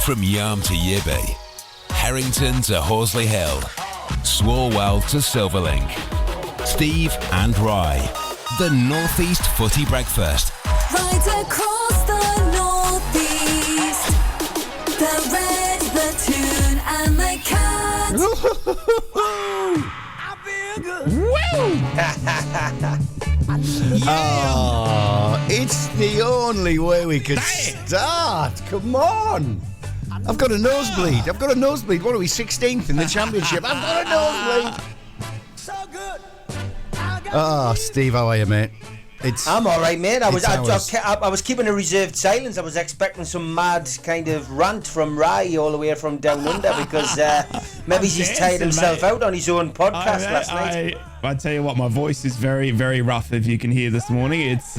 From Yarm to Yibby, Harrington to Horsley Hill, Swalwell to Silverlink. Steve and Rye, the North East Footy Breakfast. Right across the North East, the Red, the Toon and the Cat. I feel good. Oh, it's the only way we could start. Come on. I've got a nosebleed. What are we, 16th in the championship? I've got a nosebleed. So good. Oh, Steve, how are you, mate? I'm all right, mate. I was keeping a reserved silence. I was expecting some mad kind of rant from Rye all the way from down under because maybe he's tired himself out on his own podcast last night. I tell you what, my voice is very, very rough. If you can hear this morning, it's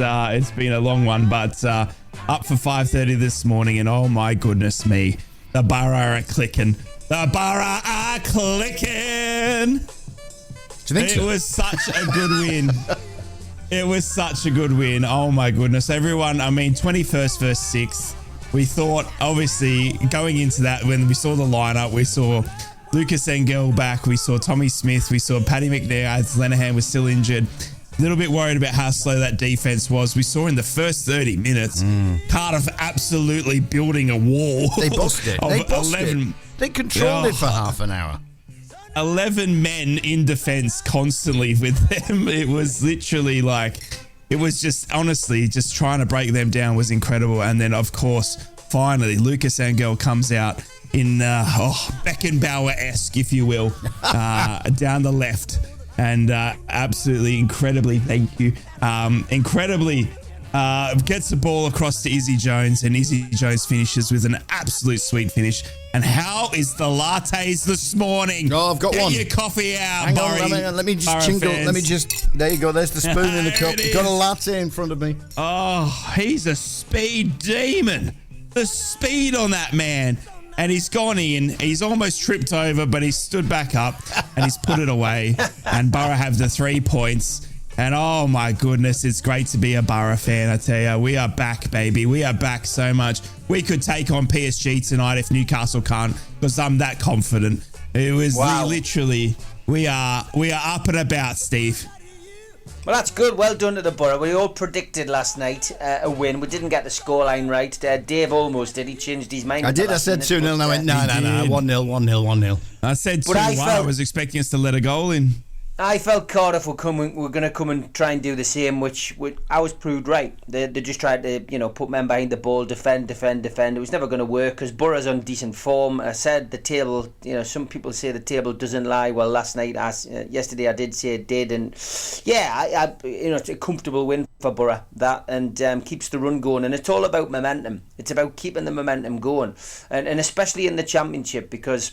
been a long one, but up for 5:30 this morning, and oh my goodness me, the Boro are clicking. The Boro are clicking. Do you think so? It was such a good win. It was such a good win. Oh my goodness. Everyone, 21st versus 6th. We thought, obviously, going into that, when we saw the lineup, we saw Lucas Engel back, we saw Tommy Smith, we saw Paddy McNair as Lenahan was still injured. A little bit worried about how slow that defense was. We saw in the first 30 minutes, Cardiff absolutely building a wall. They bossed it. They controlled it for half an hour. 11 men in defence constantly with them. It was literally honestly, just trying to break them down was incredible. And then, of course, finally, Lucas Engel comes out in Beckenbauer-esque, if you will, down the left. And absolutely, incredibly, thank you. Gets the ball across to Izzy Jones, and Izzy Jones finishes with an absolute sweet finish. And how is the lattes this morning? Oh, I've got one. Get your coffee out, Hang on, let me just jingle. Fans. There you go. There's the spoon in the cup. Got a latte in front of me. Oh, he's a speed demon. The speed on that man. And he's gone in. He's almost tripped over, but he's stood back up and he's put it away. And Boro have the 3 points. And oh my goodness, it's great to be a Boro fan, I tell you. We are back, baby. We are back so much. We could take on PSG tonight if Newcastle can't, because I'm that confident. It was literally, we are up and about, Steve. Well, that's good. Well done to the Boro. We all predicted last night a win. We didn't get the scoreline right. Dave almost did. He changed his mind. I did. I said 2-0 and I went, no. 1-0, 1-0. I said 2-1. I was expecting us to let a goal in. I felt Cardiff were going to come and try and do the same, which I was proved right. They just tried to, put men behind the ball, defend. It was never going to work because Boro's on decent form. I said the table, some people say the table doesn't lie. Well, last night, yesterday, I did say it did, and yeah, it's a comfortable win for Boro that, and keeps the run going. And it's all about momentum. It's about keeping the momentum going, and especially in the Championship because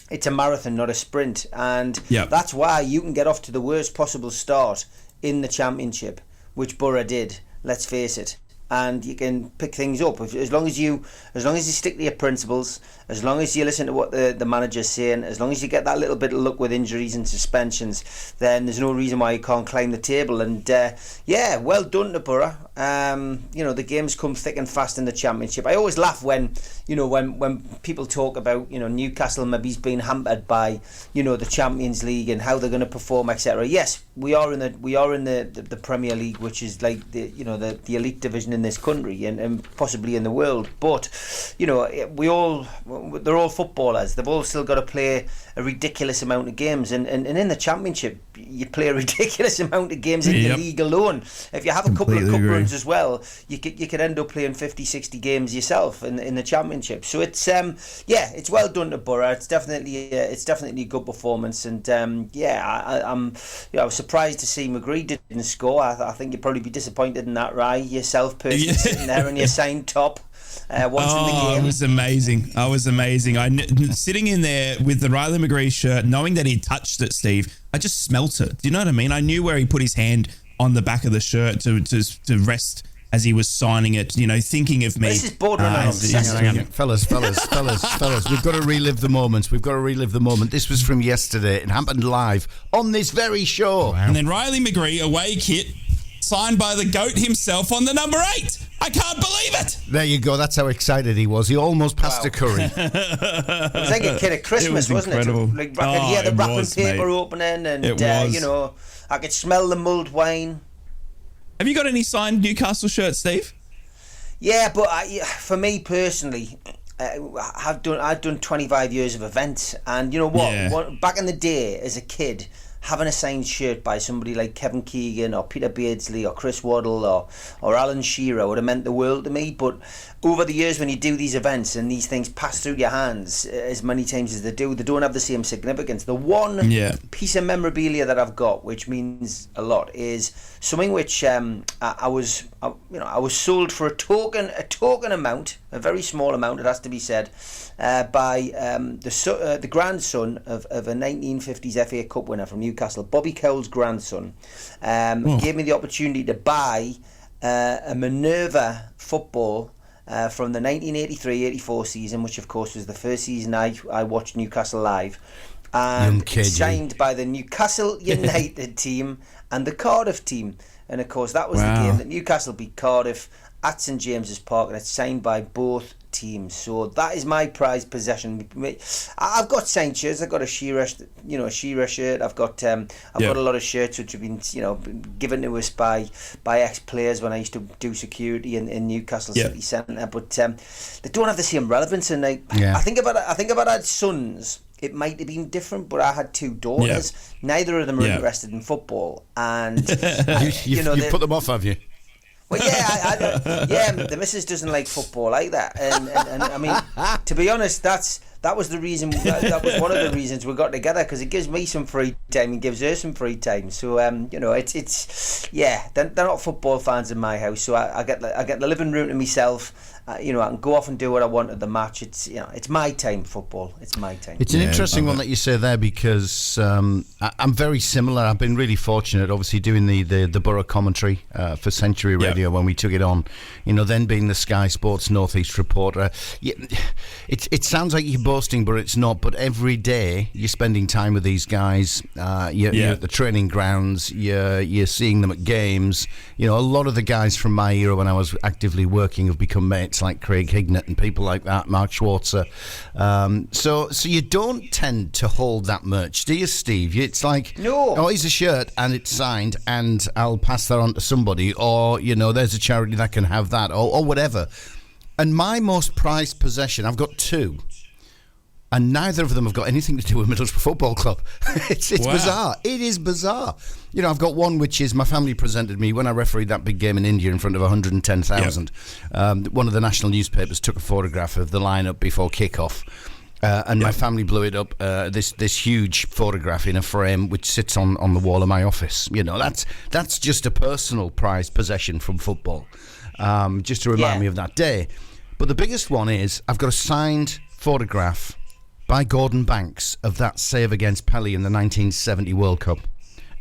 it's a marathon, not a sprint, and that's why you can get off to the worst possible start in the Championship, which Boro did. Let's face it, and you can pick things up as long as you stick to your principles, as long as you listen to what the manager's saying, as long as you get that little bit of luck with injuries and suspensions. Then there's no reason why you can't climb the table. And well done to Boro. The games come thick and fast in the Championship. I always laugh when people talk about Newcastle maybe being hampered by the Champions League and how they're going to perform, etc. Yes, we are in the Premier League, which is like the elite division in this country and possibly in the world. But they're all footballers. They've all still got to play a ridiculous amount of games, and in the Championship you play a ridiculous amount of games in the league alone. If you have a couple of cup runs as well, you could end up playing 50-60 games yourself in the Championship. So it's it's well done to Boro. It's definitely a good performance, and I was surprised to see McGree didn't score. I think you'd probably be disappointed in that, Rye, yourself personally, sitting there in your signed top. Watching the game. I was amazing. Sitting in there with the Riley McGree shirt, knowing that he touched it, Steve, I just smelt it. Do you know what I mean? I knew where he put his hand on the back of the shirt to rest as he was signing it, thinking of me. This is borderline. Fellas, we've got to relive the moment. This was from yesterday. It happened live on this very show. Wow. And then Riley McGree, away kit, signed by the GOAT himself on the number 8. I can't believe it. There you go. That's how excited he was. He almost passed Wow. a curry. It was like a kid at Christmas, It was wasn't incredible. it? Like, I could hear the it wrapping was, paper mate. opening, and It was. you know, I could smell the mulled wine. Have you got any signed Newcastle shirts, Steve? Yeah, but for me personally, I've done 25 years of events, and you know what? Yeah. Back in the day, as a kid, having a signed shirt by somebody like Kevin Keegan or Peter Beardsley or Chris Waddle or Alan Shearer would have meant the world to me. But over the years, when you do these events and these things pass through your hands as many times as they don't have the same significance. The one piece of memorabilia that I've got, which means a lot, is something which I was sold for a token amount, a very small amount, it has to be said, by the grandson of a 1950s FA Cup winner from Newcastle, Bobby Cowell's grandson. Gave me the opportunity to buy a Minerva football from the 1983-84 season, which of course was the first season I watched Newcastle live, and it's signed by the Newcastle United team and the Cardiff team, and of course that was the game that Newcastle beat Cardiff at St James's Park, and it's signed by both teams. So that is my prized possession. I've got signed shirts. I've got a Shearer shirt. I've got a lot of shirts which have been given to us by ex-players when I used to do security in Newcastle City Centre. But they don't have the same relevance. And I think if I'd had sons, it might have been different, but I had two daughters. Neither of them are interested in football, and you put them off, have you? Well, the missus doesn't like football like that, and I mean, to be honest, that was the reason. That was one of the reasons we got together, because it gives me some free time and gives her some free time. So they're not football fans in my house, so I get the living room to myself. I can go off and do what I want at the match. It's my time, football. It's my time. It's an interesting one that you say there, because I'm very similar. I've been really fortunate, obviously, doing the Boro commentary for Century Radio when we took it on. Then being the Sky Sports North East reporter. It sounds like you're boasting, but it's not. But every day you're spending time with these guys. You're at the training grounds. You're seeing them at games. A lot of the guys from my era when I was actively working have become mates, like Craig Hignett and people like that, Mark Schwarzer. So you don't tend to hold that merch, do you, Steve? It's like, oh, here's a shirt and it's signed and I'll pass that on to somebody, or there's a charity that can have that, or whatever. And my most prized possession, I've got two, and neither of them have got anything to do with Middlesbrough Football Club. It's bizarre. It is bizarre. I've got one which is my family presented me when I refereed that big game in India in front of 110,000. One of the national newspapers took a photograph of the lineup before kickoff. And my family blew it up, this huge photograph in a frame which sits on the wall of my office. That's just a personal prized possession from football, just to remind me of that day. But the biggest one is I've got a signed photograph by Gordon Banks of that save against Pele in the 1970 World Cup.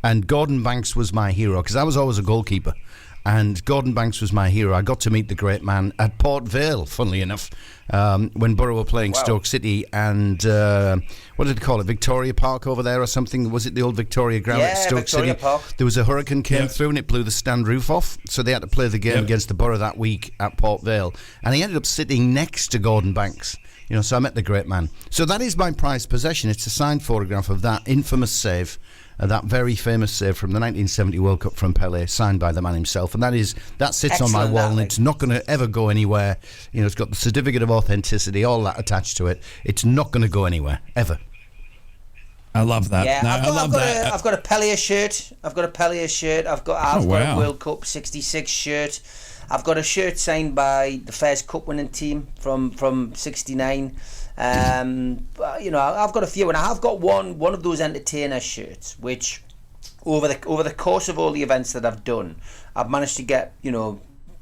And Gordon Banks was my hero, because I was always a goalkeeper. And Gordon Banks was my hero. I got to meet the great man at Port Vale, funnily enough, when Boro were playing Stoke City, and what did they call it, Victoria Park over there or something? Was it the old Victoria ground at Stoke Victoria City? Park. There was a hurricane came through and it blew the stand roof off, so they had to play the game against the Boro that week at Port Vale, and he ended up sitting next to Gordon Banks. So I met the great man. So that is my prized possession. It's a signed photograph of that infamous save, that very famous save from the 1970 World Cup from Pele, signed by the man himself. And that sits on my wall, and it's not going to ever go anywhere. It's got the certificate of authenticity, all that attached to it. It's not going to go anywhere, ever. I love that. Yeah, I've got a Pele shirt. I've got a World Cup '66 shirt. I've got a shirt signed by the Fairs Cup winning team from '69. I've got a few, and I have got one of those entertainer shirts, which over the course of all the events that I've done, I've managed to get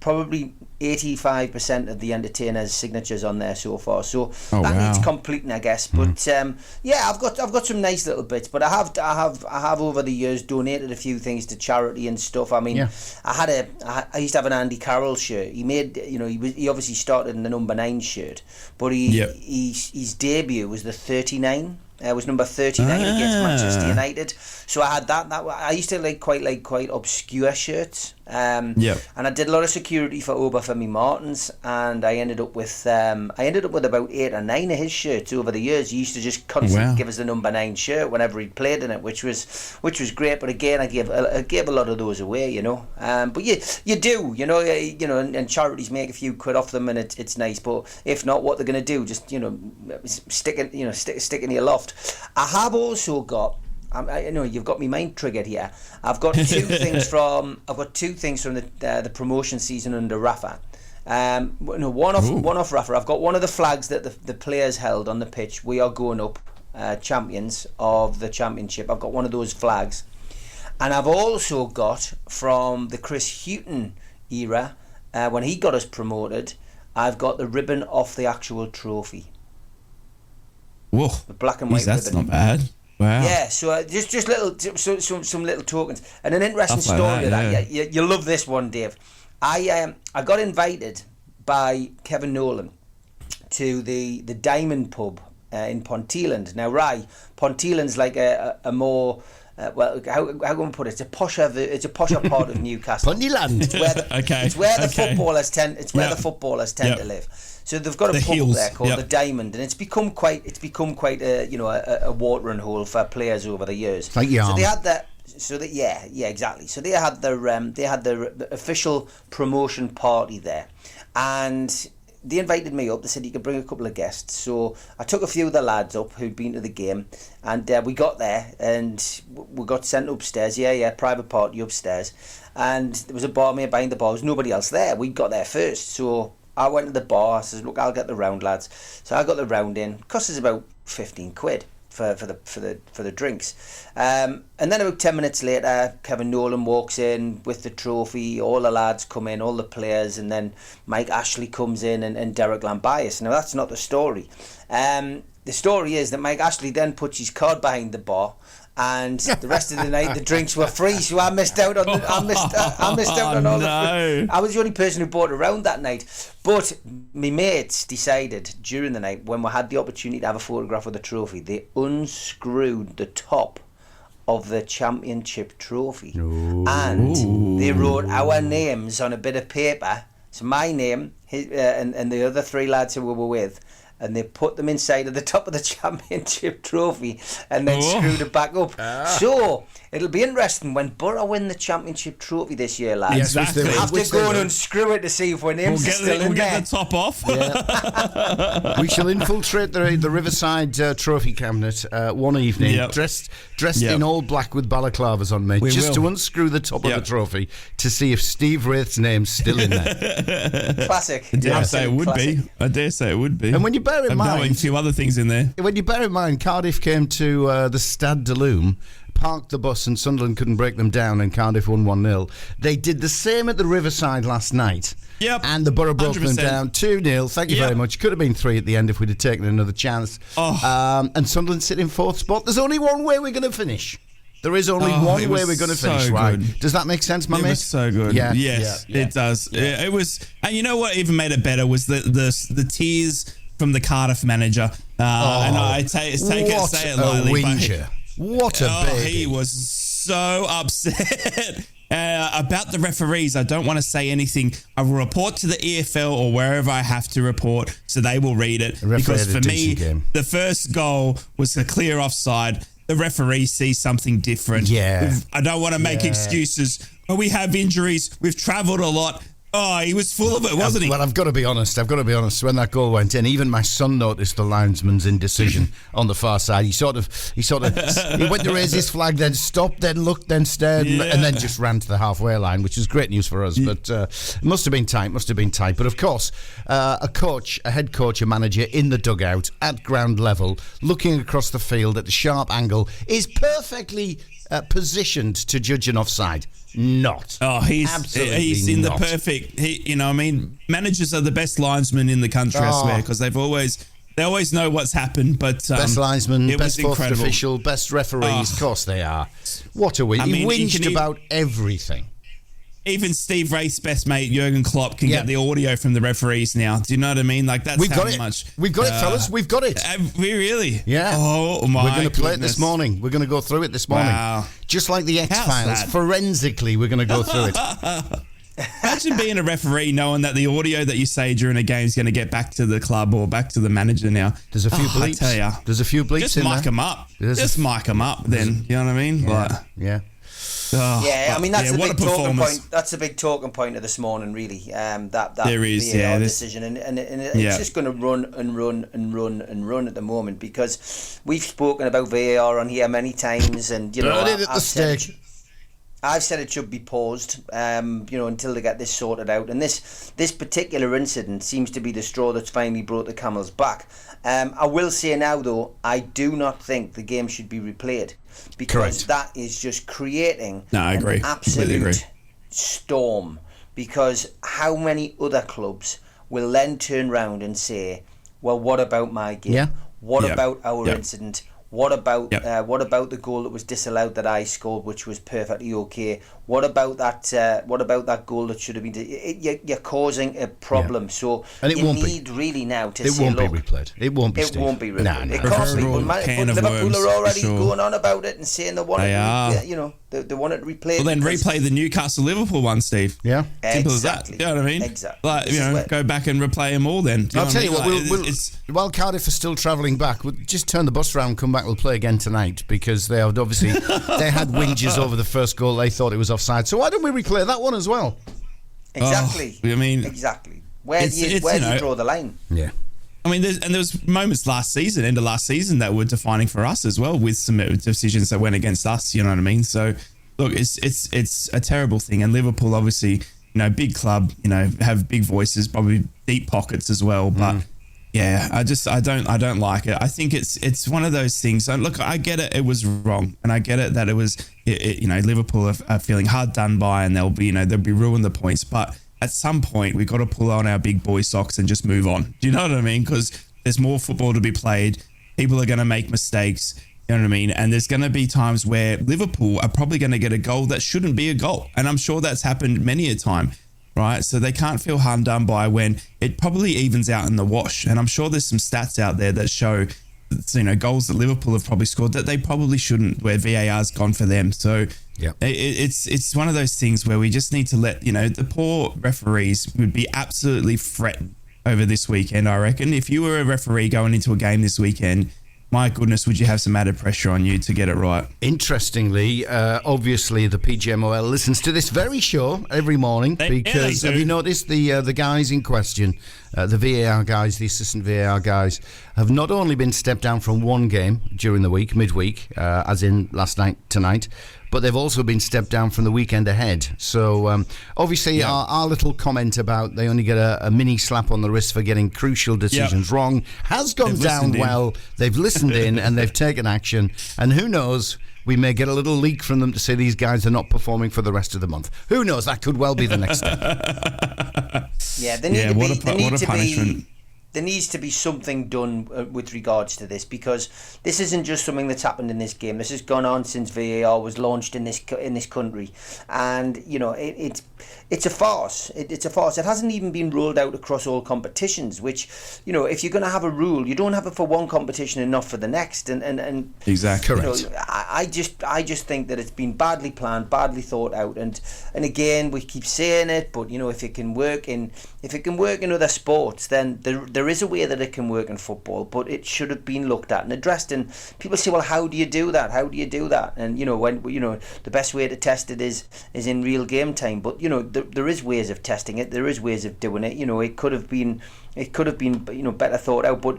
probably 85% of the entertainers' signatures on there so far. So needs completing, I guess. But I've got some nice little bits. But I have over the years donated a few things to charity and stuff. I mean, I used to have an Andy Carroll shirt. He made he obviously started in the number 9 shirt, but his debut was the 39. It was number 39 against Manchester United. So I had that. I used to like quite obscure shirts. And I did a lot of security for Obafemi Martins, and I ended up with about 8 or 9 of his shirts over the years. He used to just constantly give us the number 9 shirt whenever he played in it, which was great. But again, I gave a lot of those away, you know. But you do, you know, and charities make a few quid off them, and it's nice. But if not, what they're going to do, just, you know, stick in your loft. I have also got. I know you've got me mind triggered here. I've got two things from the promotion season under Rafa. One off Rafa. I've got one of the flags that the players held on the pitch. We are going up, champions of the championship. I've got one of those flags, and I've also got from the Chris Hughton era when he got us promoted. I've got the ribbon off the actual trophy. Whoa, the black and white ribbon. That's not bad. Wow. Yeah, so just little some little tokens, and an interesting story of that. Yeah, you love this one, Dave. I got invited by Kevin Nolan to the Diamond Pub in Ponteland. Now, Ponteland's like a more how can I put it? It's a posher part of Newcastle. Ponteland. It's where the footballers tend. It's where the footballers tend to live. So they've got a pub up there called the Diamond, and it's become quite a watering hole for players over the years. Like Yarm. So they had that. Exactly. So they had their official promotion party there, and they invited me up. They said you could bring a couple of guests. So I took a few of the lads up who'd been to the game, and we got there and we got sent upstairs. Private party upstairs, and there was a barmaid behind the bar. There was nobody else there. We got there first, so I went to the bar. I said, "Look, I'll get the round, lads." So I got the round in. It cost us about 15 quid for the drinks. And then about 10 minutes later, Kevin Nolan walks in with the trophy. All the lads come in, all the players, and then Mike Ashley comes in and Derek Lambias. Now that's not the story. The story is that Mike Ashley then puts his card behind the bar, and the rest of the night the drinks were free. So I missed out on I missed out on all the. I was the only person who bought a round that night. But my mates decided during the night, when we had the opportunity to have a photograph of the trophy, they unscrewed the top of the championship trophy. And they wrote our names on a bit of paper. So my name, and the other 3 lads who we were with, and they put them inside of the top of the championship trophy and then screwed it back up. So it'll be interesting when Boro win the championship trophy this year, lads. Yes, exactly. We'll have to go and unscrew it to see if our names are still in there. We'll get the top off. Yeah. We shall infiltrate the Riverside trophy cabinet one evening, dressed in all black with balaclavas on, mate, to unscrew the top of the trophy to see if Steve Wraith's name's still in there. Classic. I dare say it would be. And when you bear in mind, knowing a few other things in there. When you bear in mind, Cardiff came to the Stade de Loom, parked the bus, and Sunderland couldn't break them down, and Cardiff won 1-0. They did the same at the Riverside last night. Yep. And the Boro broke 100%. them down 2-0. Thank you very much. Could have been 3 at the end if we'd have taken another chance. And Sunderland sit in 4th spot. There's only one way we're going to finish. There is only one way we're going to finish, right? Does that make sense, my mate? It was so good. Yeah. Yes, it does. Yeah. It was, and you know what even made it better was the tears from the Cardiff manager. And I say it lightly. What a baby. He was so upset. About the referees, I don't want to say anything. I will report to the EFL or wherever I have to report, so they will read it. Because for me, the first goal was a clear offside. The referee sees something different. Yeah. I don't want to make excuses. Oh, we have injuries. We've travelled a lot. Oh, he was full of it, wasn't he? Well, I've got to be honest. When that goal went in, even my son noticed the linesman's indecision on the far side. He went to raise his flag, then stopped, then looked, then stared, and then just ran to the halfway line, which is great news for us. But it must have been tight. But of course, a head coach, a manager in the dugout at ground level, looking across the field at the sharp angle, is perfectly positioned to judge an offside. Not. Oh, he's in not. the perfect. Managers are the best linesmen in the country. I swear, because they always know what's happened. But best linesman, best fourth incredible. official, best referees. Of course they are. What a win! He whinged about everything. even Steve Wraith's best mate, Jurgen Klopp, can get the audio from the referees now. Do you know what I mean? Like, that's We've how got it. much. We've got it, fellas. We've got it. We really? Yeah. Oh, my We're going to play it goodness. this morning. We're going to go through it this morning. Wow. Just like the X-Files. How's that? Forensically, we're going to go through it. Imagine being a referee knowing that the audio that you say during a game is going to get back to the club or back to the manager now. There's a few bleeps. I tell ya. There's a few bleeps Just in there. mic them up. There's Just mic them up then. You know what I mean? Like, Yeah. Yeah, I mean that's the what big a talking performance. point. That's the big talking point of this morning, really. That There is, VAR this- decision, and it's just going to run and run and run and run at the moment because we've spoken about VAR on here many times, and Burn it at the stake. I've said it should be paused, until they get this sorted out. And this particular incident seems to be the straw that's finally brought the camel's back. I will say now, though, I do not think the game should be replayed because that is just creating I agree. an Completely agree. absolute storm. Because how many other clubs will then turn round and say, "Well, what about my game? Yeah. What Yep. about our Yep. incident? What about Yep. what about the goal that was disallowed that I scored, which was perfectly okay? What about that? What about that goal that should have been? You're causing a problem. So And it you won't be. need really now to It say, won't look, be replayed. It won't be, it Steve. won't be replayed. Nah, It nah. can't be. Proverbial But can of Liverpool worms, are already for sure. going on about it and saying they want They are. they want it replayed. Well, then because- replay the Newcastle Liverpool one, Steve. Yeah. Simple as that. Exactly. You know what I mean? Exactly. Like, This is where- go back and replay them all then. Do know I'll tell I you mean? what, Like, we'll, while Cardiff are still travelling back, we'll just turn the bus round, come back, we'll play again tonight because they had obviously they had whinges over the first goal. They thought it was offside. So why don't we replay that one as well? Exactly. I mean, exactly. Where it's- do you it's, where you do you know- draw the line? Yeah. I mean, there was moments end of last season, that were defining for us as well, with some decisions that went against us. You know what I mean? So, look, it's a terrible thing, and Liverpool obviously, big club, have big voices, probably deep pockets as well, but. Yeah, I don't like it. I think it's one of those things. And look, I get it. It was wrong, and I get it that it was. Liverpool are feeling hard done by, and they'll be ruined the points. But at some point, we've got to pull on our big boy socks and just move on. Do you know what I mean? Because there's more football to be played. People are going to make mistakes. You know what I mean? And there's going to be times where Liverpool are probably going to get a goal that shouldn't be a goal, and I'm sure that's happened many a time. Right, so they can't feel harm done by when it probably evens out in the wash. And I'm sure there's some stats out there that show, goals that Liverpool have probably scored that they probably shouldn't, where VAR's gone for them. So it's one of those things where we just need to let, the poor referees would be absolutely fretting over this weekend, I reckon. If you were a referee going into a game this weekend, my goodness, would you have some added pressure on you to get it right? Interestingly, obviously the PGMOL listens to this very show every morning because they have do. you noticed the guys in question, the VAR guys, the assistant VAR guys, have not only been stepped down from one game during the week, midweek, as in last night, tonight, but they've also been stepped down from the weekend ahead. So obviously our little comment about they only get a mini slap on the wrist for getting crucial decisions wrong has gone They've down listened in. well. They've listened in and they've taken action. And who knows, we may get a little leak from them to say these guys are not performing for the rest of the month. Who knows, that could well be the next step. Yeah, they need what a to punishment. be. There needs to be something done with regards to this because this isn't just something that's happened in this game. This has gone on since VAR was launched in this country, and it's a farce. It's a farce. It hasn't even been rolled out across all competitions. Which if you're going to have a rule, you don't have it for one competition and not for the next. And Exactly. Correct. I just think that it's been badly planned, badly thought out, and again we keep saying it, but if it can work in other sports, then there is a way that it can work in football, but it should have been looked at and addressed. And people say, well, how do you do that? And when the best way to test it is in real game time. But there is ways of testing it. There is ways of doing it. It could have been better thought out. But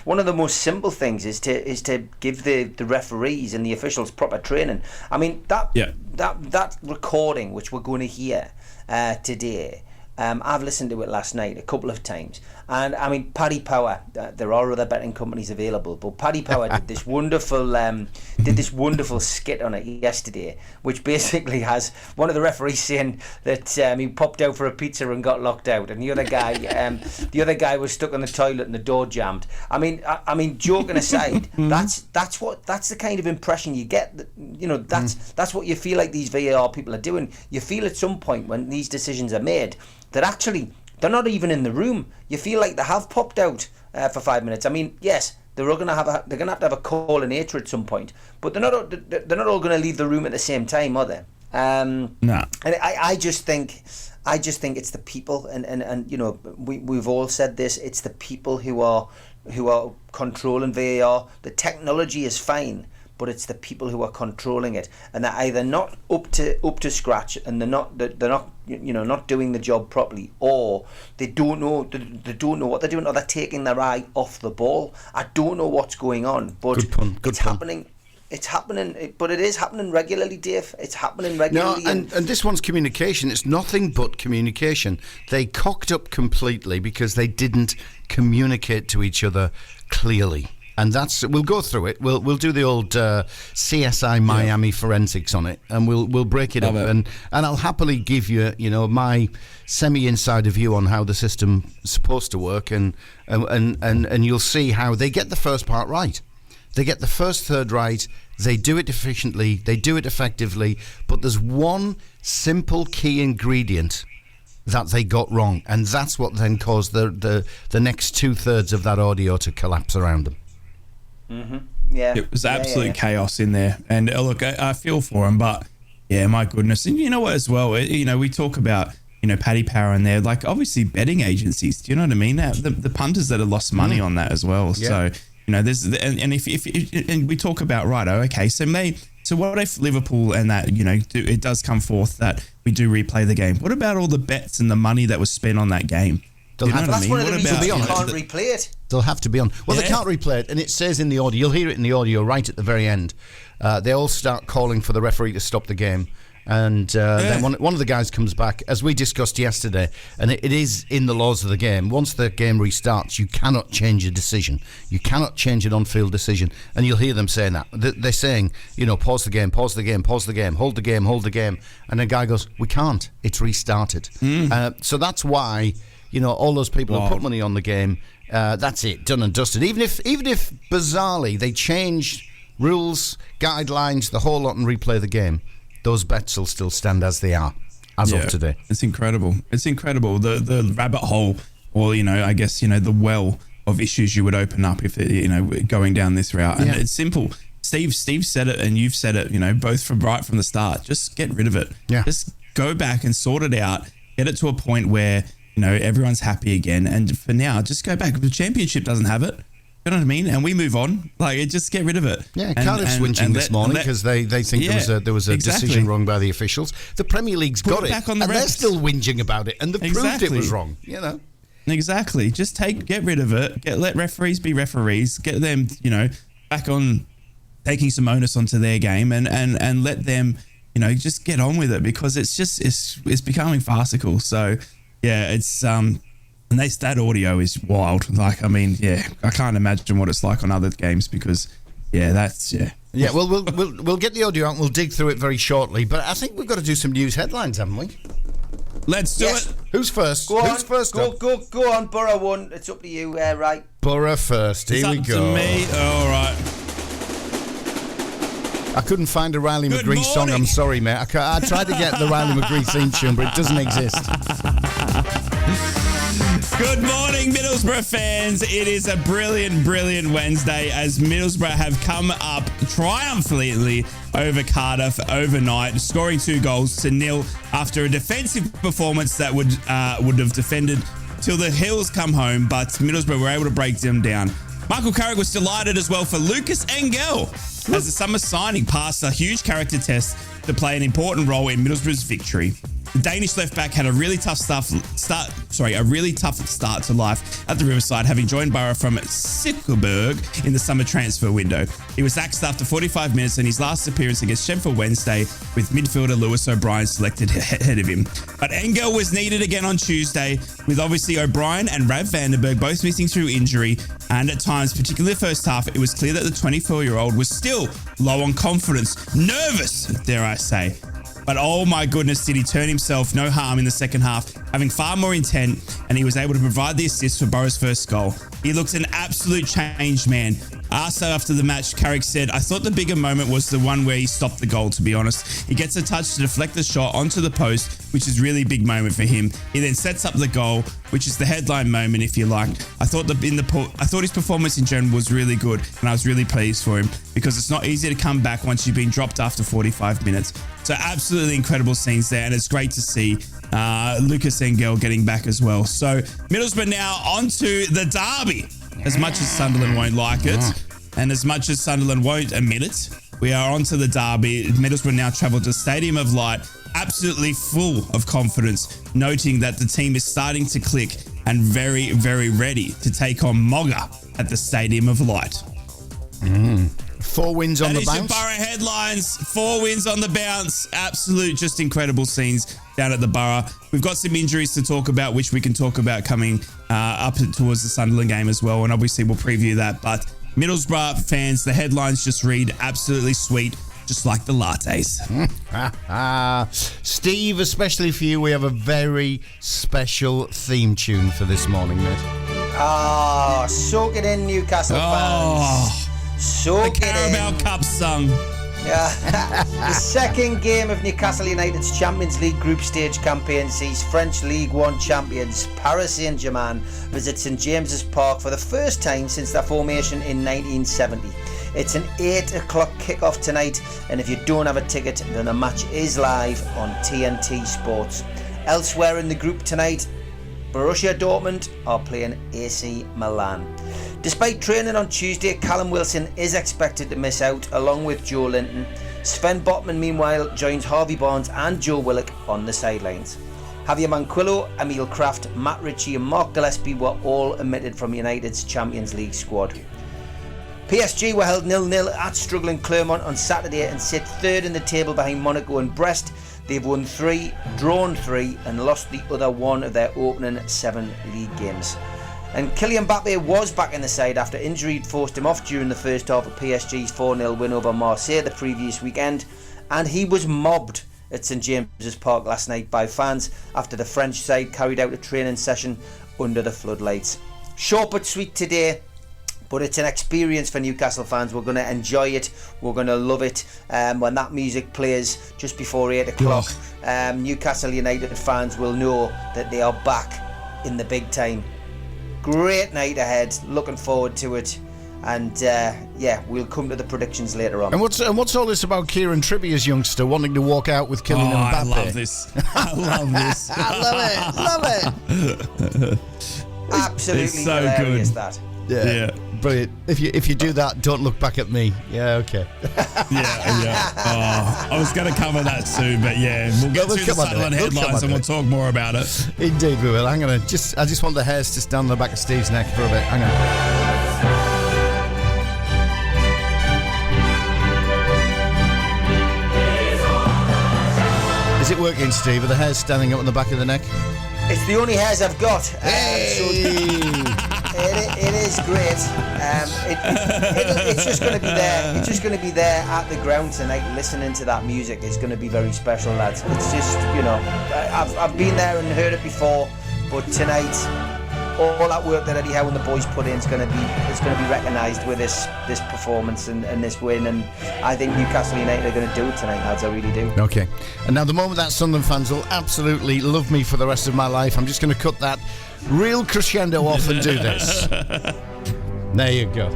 one of the most simple things is to give the referees and the officials proper training. I mean that recording which we're going to hear today I've listened to it last night a couple of times, and I mean, Paddy Power. There are other betting companies available, but Paddy Power did this wonderful skit on it yesterday, which basically has one of the referees saying that he popped out for a pizza and got locked out, and the other guy was stuck on the toilet and the door jammed. I mean, joking aside, that's the kind of impression you get. That's what you feel like these VAR people are doing. You feel at some point when these decisions are made that actually they're not even in the room. You feel like they have popped out for 5 minutes. I mean, yes, they're going to have to have a call in nature at some point, but they're not all going to leave the room at the same time, are they? No. And I just think it's the people, and we've all said this. It's the people who are controlling VAR. The technology is fine, but it's the people who are controlling it, and they're either not up to scratch, and they're not doing the job properly, or they don't know what they're doing, or they're taking their eye off the ball. I don't know what's going on, but it's happening. It's happening, but it is happening regularly, Dave. It's happening regularly. No, and this one's communication. It's nothing but communication. They cocked up completely because they didn't communicate to each other clearly. And we'll go through it. We'll do the old CSI Miami forensics on it, and we'll break it up. And I'll happily give you my semi-insider view on how the system's supposed to work, and you'll see how they get the first part right. They get the first third right. They do it efficiently. They do it effectively. But there's one simple key ingredient that they got wrong, and that's what then caused the next 2/3 of that audio to collapse around them. Mm-hmm. Yeah, it was absolute chaos in there. And look, I feel for him, but yeah, my goodness. And you know what, as well, we talk about Paddy Power and they're like obviously betting agencies. Do you know what I mean? The punters that have lost money on that as well. Yeah. So there's and we talk about okay. So what if Liverpool and that it does come forth that we do replay the game? What about all the bets and the money that was spent on that game? That's one of the reasons you can't replay it. They'll have to be on. Well, they can't replay it, and it says in the audio. You'll hear it in the audio right at the very end. They all start calling for the referee to stop the game, and then one of the guys comes back, as we discussed yesterday, and it is in the laws of the game. Once the game restarts, you cannot change a decision. You cannot change an on-field decision, and you'll hear them saying that. They're saying, pause the game, pause the game, pause the game, hold the game, hold the game, and the guy goes, we can't. It's restarted. So that's why. All those people who put money on the game, that's it, done and dusted. Even if bizarrely they change rules, guidelines, the whole lot and replay the game, those bets will still stand as they are as of today. It's incredible. It's incredible. The rabbit hole, or I guess the well of issues you would open up if going down this route. And it's simple. Steve said it, and you've said it. Both from the start. Just get rid of it. Yeah. Just go back and sort it out. Get it to a point where. Everyone's happy again. And for now, just go back. The championship doesn't have it. You know what I mean? And we move on. Just get rid of it. Yeah, Cardiff's whinging this morning because they think there was a decision wrong by the officials. The Premier League's got it. Back on the refs. They're still whinging about it. And they've proved it was wrong. Exactly. Just get rid of it. Let referees be referees. Get them, back on taking some onus onto their game and let them, just get on with it, because it's becoming farcical. So, yeah, it's and that audio is wild. I can't imagine what it's like on other games, because that's. Yeah, well, we'll get the audio out and we'll dig through it very shortly. But I think we've got to do some news headlines, haven't we? Let's do it. Who's first? Who's first? Go on, Boro one. It's up to you, right? Boro first. Here we go. It's up to me. All right. I couldn't find a Riley McGree song. I'm sorry, mate. I tried to get the Riley McGree theme tune, but it doesn't exist. Good morning, Middlesbrough fans. It is a brilliant, brilliant Wednesday as Middlesbrough have come up triumphantly over Cardiff overnight, scoring 2-0 after a defensive performance that would have defended till the Hills come home, but Middlesbrough were able to break them down. Michael Carrick was delighted as well for Lucas Engel as the summer signing passed a huge character test to play an important role in Middlesbrough's victory. The Danish left back had a really tough start to life at the Riverside, having joined Boro from Sikkelberg in the summer transfer window. He was axed after 45 minutes in his last appearance against Sheffield Wednesday, with midfielder Lewis O'Brien selected ahead of him. But Engel was needed again on Tuesday, with obviously O'Brien and Rav Vandenberg both missing through injury, and at times, particularly the first half, it was clear that the 24-year-old was still low on confidence, nervous, dare I say. But oh my goodness, did he turn himself no harm in the second half, having far more intent, and he was able to provide the assist for Boro's first goal. He looked an absolute changed man. Asked after the match, Carrick said, "I thought the bigger moment was the one where he stopped the goal, to be honest. He gets a touch to deflect the shot onto the post, which is really a big moment for him. He then sets up the goal, which is the headline moment, if you like. I thought his performance in general was really good, and I was really pleased for him, because it's not easy to come back once you've been dropped after 45 minutes. So absolutely incredible scenes there, and it's great to see Lucas Engel getting back as well. So Middlesbrough now onto the derby. As much as Sunderland won't like it, and as much as Sunderland won't admit it, we are onto the derby. Middlesbrough now travel to Stadium of Light, absolutely full of confidence, noting that the team is starting to click and very, very ready to take on Mogga at the Stadium of Light. 4 wins on the bounce. That is your Boro headlines. 4 wins on the bounce. Absolute, just incredible scenes down at the Boro. We've got some injuries to talk about, which we can talk about coming up towards the Sunderland game as well, and obviously we'll preview that. But Middlesbrough fans, the headlines just read absolutely sweet, just like the lattes. Steve, especially for you, we have a very special theme tune for this morning, mate. Ah, soak it in, Newcastle fans. Soak the it in. Carabao Cup sung. The second game of Newcastle United's Champions League group stage campaign sees French League One champions Paris Saint-Germain visit St James's Park for the first time since their formation in 1970. It's an 8 o'clock kickoff tonight, and if you don't have a ticket, then the match is live on TNT Sports. Elsewhere in the group tonight, Borussia Dortmund are playing AC Milan. Despite training on Tuesday, Callum Wilson is expected to miss out, along with Joe Linton. Sven Botman, meanwhile, joins Harvey Barnes and Joe Willock on the sidelines. Javier Manquillo, Emil Kraft, Matt Ritchie and Mark Gillespie were all omitted from United's Champions League squad. PSG were held 0-0 at struggling Clermont on Saturday and sit third in the table behind Monaco and Brest. They've won 3, drawn 3 and lost the other 1 of their opening 7 league games. And Kylian Mbappe was back in the side after injury forced him off during the first half of PSG's 4-0 win over Marseille the previous weekend, and he was mobbed at St James's Park last night by fans after the French side carried out a training session under the floodlights. Short but sweet today, but it's an experience for Newcastle fans. We're going to enjoy it, we're going to love it. When that music plays just before 8 o'clock, Newcastle United fans will know that they are back in the big time. Great night ahead, looking forward to it, and we'll come to the predictions later on. And what's all this about Kieran Trippier's youngster wanting to walk out with Kylian Mbappe? I love this. I love this. I love it. Absolutely it's so hilarious, good. that. Yeah, brilliant. If you do that, don't look back at me. Yeah, okay. Yeah. Oh, I was going to cover that soon, but we'll get through the Sunderland headlines and we'll talk more about it. Indeed, we will. I just want the hairs to stand on the back of Steve's neck for a bit. Hang on. Is it working, Steve? Are the hairs standing up on the back of the neck? It's the only hairs I've got. It is great. It's just going to be there. It's just going to be there at the ground tonight, listening to that music. It's going to be very special, lads. It's just, I've been there and heard it before, but tonight, all that work that Eddie Howe and the boys put in is going to be recognised with this performance and this win. And I think Newcastle United are going to do it tonight, lads. I really do. Okay. And now the moment that Sunderland fans will absolutely love me for the rest of my life, I'm just going to cut that real crescendo off and do this. There you go.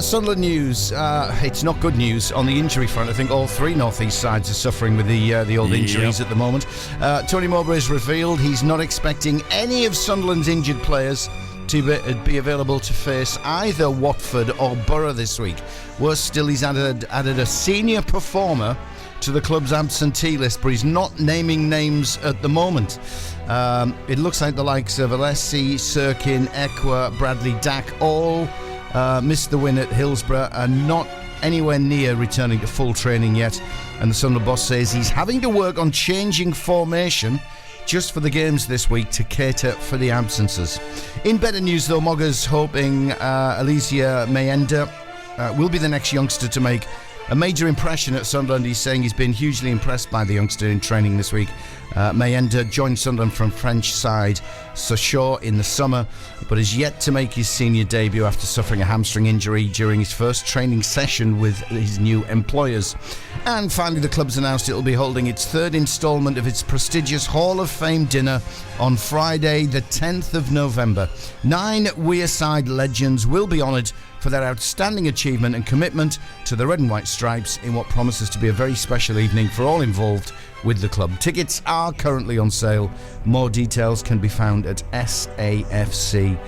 Sunderland news. It's not good news on the injury front. I think all 3 North East sides are suffering with the old injuries at the moment. Tony Mowbray has revealed he's not expecting any of Sunderland's injured players to be available to face either Watford or Boro this week. Worse still, he's added a senior performer to the club's absentee list, but he's not naming names at the moment. It looks like the likes of Alessi, Sirkin, Ekwa, Bradley, Dack all missed the win at Hillsborough and not anywhere near returning to full training yet. And the Sunderland boss says he's having to work on changing formation just for the games this week to cater for the absences. In better news though, Mogga's hoping Alizia Mayenda will be the next youngster to make a major impression at Sunderland. He's saying he's been hugely impressed by the youngster in training this week. Mayenda joined Sunderland from French side Sochaux in the summer, but is yet to make his senior debut after suffering a hamstring injury during his first training session with his new employers. And finally, the club's announced it will be holding its third instalment of its prestigious Hall of Fame dinner on Friday, the 10th of November. 9 Wearside legends will be honoured for their outstanding achievement and commitment to the Red and White Stripes in what promises to be a very special evening for all involved with the club. Tickets are currently on sale. More details can be found at safc.com.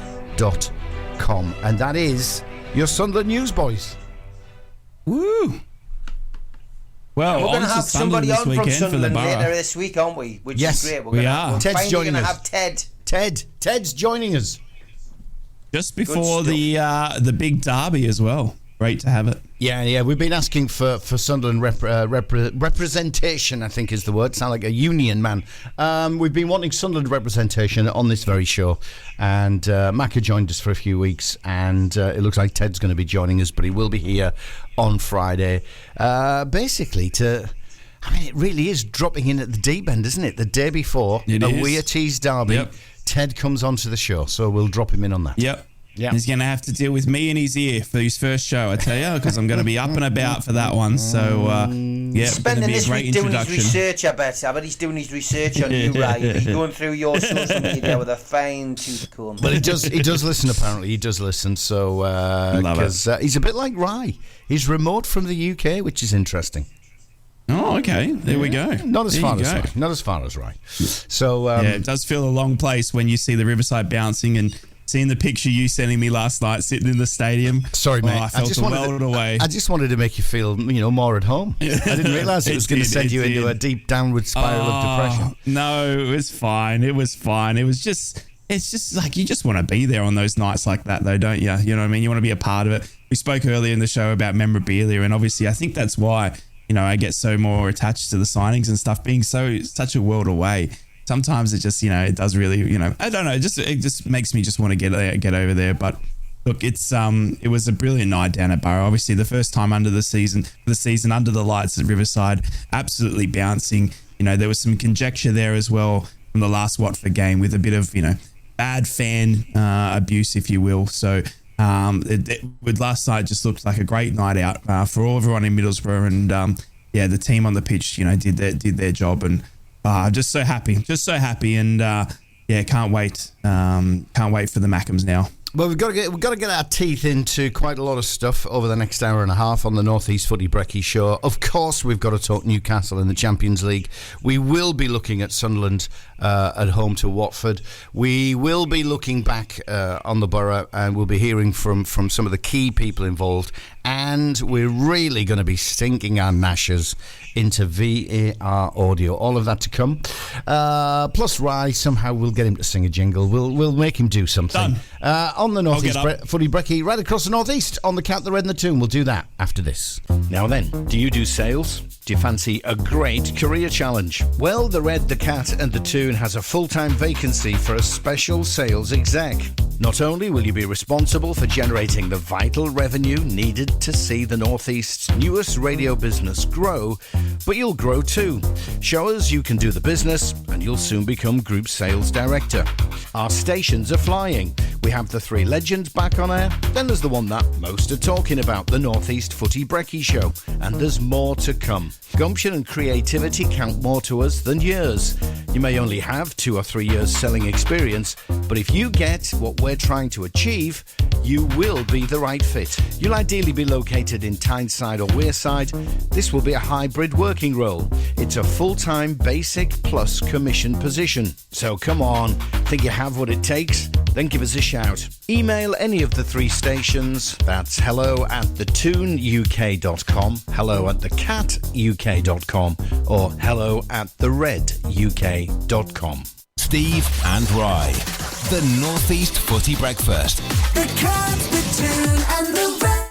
And that is your Sunderland news, boys. Woo! Well, we're going to have somebody on from Sunderland later Boro. this week, aren't we? Which yes, is great. we are. Ted's joining us. Have Ted. Ted's joining us. Just before the big derby as well. Great to have it. Yeah. We've been asking for Sunderland representation, I think is the word. Sound like a union man. We've been wanting Sunderland representation on this very show. And Macca joined us for a few weeks. And it looks like Ted's going to be joining us, but he will be here on Friday. Basically it really is dropping in at the deep end, isn't it? The day before a Weartees derby. Yep. Ted comes onto the show, so we'll drop him in on that. Yep. He's going to have to deal with me in his ear for his first show, I tell you, because I'm going to be up and about for that one. So, spending this week doing his research, I bet he's doing his research on you, right? He's going through your social media with a fine-tooth comb. Well, he does listen, apparently. He does listen, so... because he's a bit like Rye. He's remote from the UK, which is interesting. Oh, okay. There we go. Not as far as Rye. So, it does feel a long place when you see the Riverside bouncing and seeing the picture you sending me last night sitting in the stadium. Sorry, mate. I felt away. I just wanted to make you feel, more at home. I didn't realise it was going to send you into a deep downward spiral of depression. No, it was fine. It's just like you just want to be there on those nights like that, though, don't you? You know what I mean? You want to be a part of it. We spoke earlier in the show about memorabilia, and obviously I think that's why, I get so more attached to the signings and stuff being such a world away. Sometimes it just, it does really, I don't know, it just makes me just want to get over there. But look, it was a brilliant night down at Boro. Obviously, the first time under the season under the lights at Riverside, absolutely bouncing. There was some conjecture there as well from the last Watford game with a bit of, bad fan abuse, if you will. So with last night, just looked like a great night out for everyone in Middlesbrough, and the team on the pitch, did their job, and. Just so happy, and can't wait for the Mackems now. Well, we've got to get our teeth into quite a lot of stuff over the next hour and a half on the Northeast Footy Brekkie Show. Of course, we've got to talk Newcastle in the Champions League. We will be looking at Sunderland at home to Watford. We will be looking back on the Borough, and we'll be hearing from some of the key people involved. And we're really going to be sinking our gnashers into VAR audio. All of that to come. Plus, Rye, somehow we'll get him to sing a jingle. We'll make him do something. On the Northeast Footy Brekkie, right across the Northeast, on the Cat, the Red and the Toon. We'll do that after this. Now then, do you do sales? Do you fancy a great career challenge? Well, the Red, the Cat and the Toon has a full-time vacancy for a special sales exec. Not only will you be responsible for generating the vital revenue needed to see the Northeast's newest radio business grow, but you'll grow too. Show us you can do the business and you'll soon become Group Sales Director. Our stations are flying. We have the 3 legends back on air. Then there's the one that most are talking about, the Northeast Footy Brekkie Show. And there's more to come. Gumption and creativity count more to us than years. You may only have 2 or 3 years selling experience, but if you get what we're trying to achieve, you will be the right fit. You'll ideally be located in Tyneside or Wearside. This will be a hybrid working role. It's a full-time basic plus commission position. So come on, think you have what it takes? Then give us a shout. Email any of the 3 stations. That's hello@thetoonuk.com, hello@thecatuk.com, or hello@thereduk.com. Steve and Rye, the Northeast Footy Breakfast. The Cat, the Toon and the Red.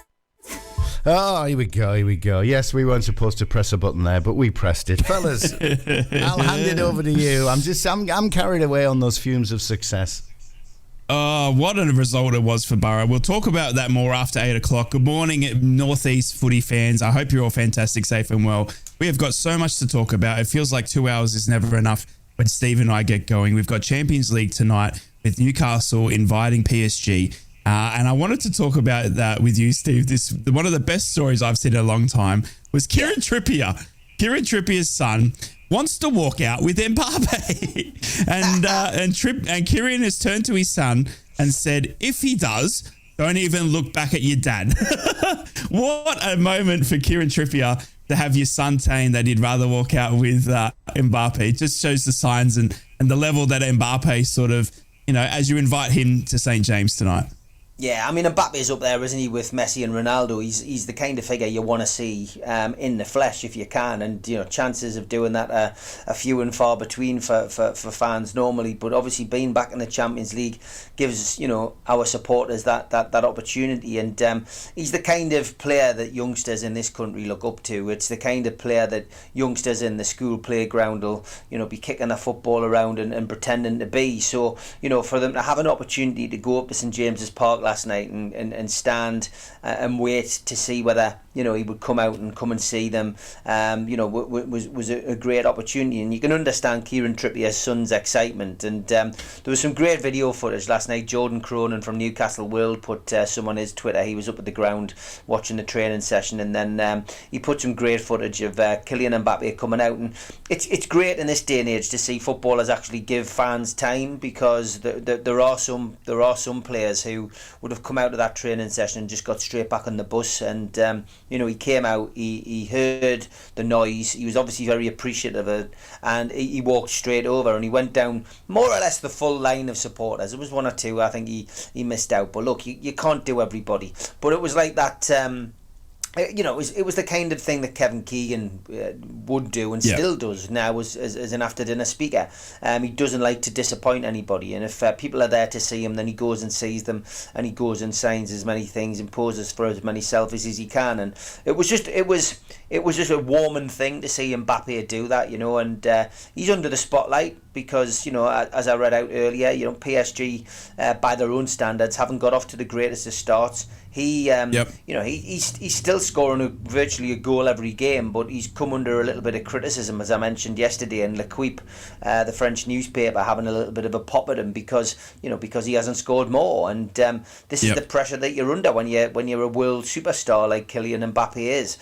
Oh, here we go. Yes, we weren't supposed to press a button there, but we pressed it. Fellas, I'll hand it over to you. I'm carried away on those fumes of success. Oh, what a result it was for Boro. We'll talk about that more after 8 o'clock. Good morning, Northeast footy fans. I hope you're all fantastic, safe and well. We have got so much to talk about. It feels like 2 hours is never enough when Steve and I get going. We've got Champions League tonight with Newcastle inviting PSG. And I wanted to talk about that with you, Steve. One of the best stories I've seen in a long time was Kieran Trippier. Kieran Trippier's son wants to walk out with Mbappe. and Kieran has turned to his son and said, if he does, don't even look back at your dad. What a moment for Kieran Trippier to have your son saying that he'd rather walk out with Mbappe. It just shows the signs and the level that Mbappe sort of, as you invite him to St. James tonight. Yeah, I mean, Mbappe's up there, isn't he, with Messi and Ronaldo? He's the kind of figure you want to see in the flesh if you can, and chances of doing that are few and far between for fans normally. But obviously, being back in the Champions League gives our supporters that opportunity, and he's the kind of player that youngsters in this country look up to. It's the kind of player that youngsters in the school playground will be kicking a football around and pretending to be. So for them to have an opportunity to go up to St James's Park last night and stand and wait to see whether he would come out and come and see them was a great opportunity, and you can understand Kieran Trippier's son's excitement. And there was some great video footage last night. Jordan Cronin from Newcastle World put some on his Twitter. He was up at the ground watching the training session, and then he put some great footage of Kylian Mbappe coming out. And it's great in this day and age to see footballers actually give fans time, because there are some players who would have come out of that training session and just got straight back on the bus. And he came out, he heard the noise, he was obviously very appreciative of it, and he walked straight over and he went down more or less the full line of supporters. There was one or two I think he missed out, but look, you can't do everybody. But it was like that. It was the kind of thing that Kevin Keegan would do and still does now as an after-dinner speaker. He doesn't like to disappoint anybody, and if people are there to see him, then he goes and sees them, and he goes and signs as many things and poses for as many selfies as he can. And it was just a warming thing to see Mbappe do that, and he's under the spotlight because, as I read out earlier, PSG by their own standards haven't got off to the greatest of starts. He's still scoring virtually a goal every game, but he's come under a little bit of criticism, as I mentioned yesterday, and L'Equipe, the French newspaper, having a little bit of a pop at him because he hasn't scored more. And this is the pressure that you're under when you're a world superstar like Kylian Mbappe is.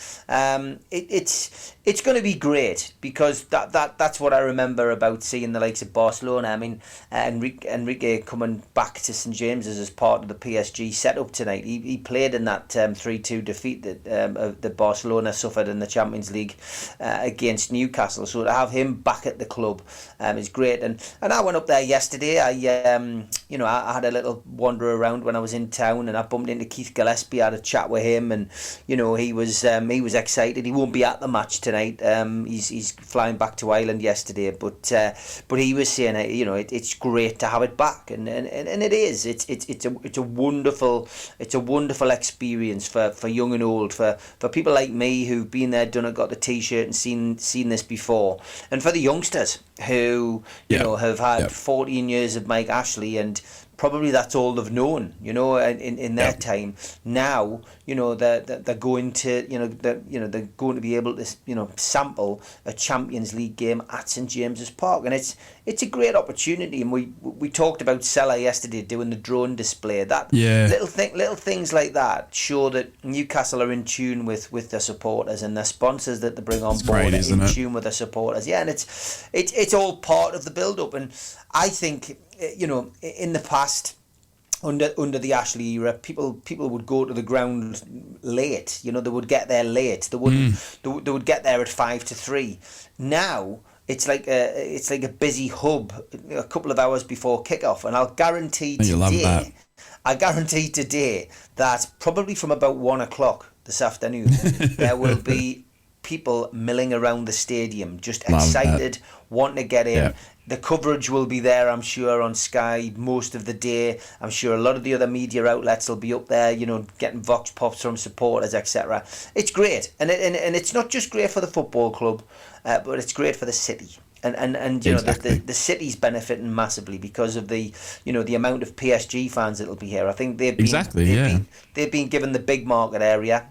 It's going to be great, because that's what I remember about seeing the likes of Barcelona. I mean, Enrique coming back to St James's as part of the PSG setup tonight. He played in that 3-2 defeat that Barcelona suffered in the Champions League against Newcastle. So to have him back at the club is great. And I went up there yesterday. I had a little wander around when I was in town, and I bumped into Keith Gillespie. I had a chat with him, and he was excited. He won't be at the match tonight. He's flying back to Ireland yesterday, but he was saying it's great to have it back, and it is. It's a wonderful experience for young and old, for people like me who've been there, done it, got the t-shirt and seen this before, and for the youngsters who have had 14 years of Mike Ashley, and probably that's all they've known, in their time. Now, they're going to, they're going to be able to, sample a Champions League game at St James's Park, and it's a great opportunity. And we talked about Sella yesterday doing the drone display. Little things like that show that Newcastle are in tune with their supporters, and their sponsors that they bring on board are in tune with their supporters. Yeah, and it's all part of the build up. And I think, in the past, under the Ashley era, people would go to the ground late. You know, they would get there late. They wouldn't. They would get there at 2:55. Now it's like a busy hub a couple of hours before kickoff, and I'll guarantee today. I guarantee today that probably from about 1:00 this afternoon there will be people milling around the stadium, just excited, wanting to get in. Yeah. The coverage will be there, I'm sure, on Sky most of the day. I'm sure a lot of the other media outlets will be up there, you know, getting vox pops from supporters, etc. It's great, and it's not just great for the football club, but it's great for the city. And you know, the city's benefiting massively because of the, you know, the amount of PSG fans that'll be here. I think they've been given the big market area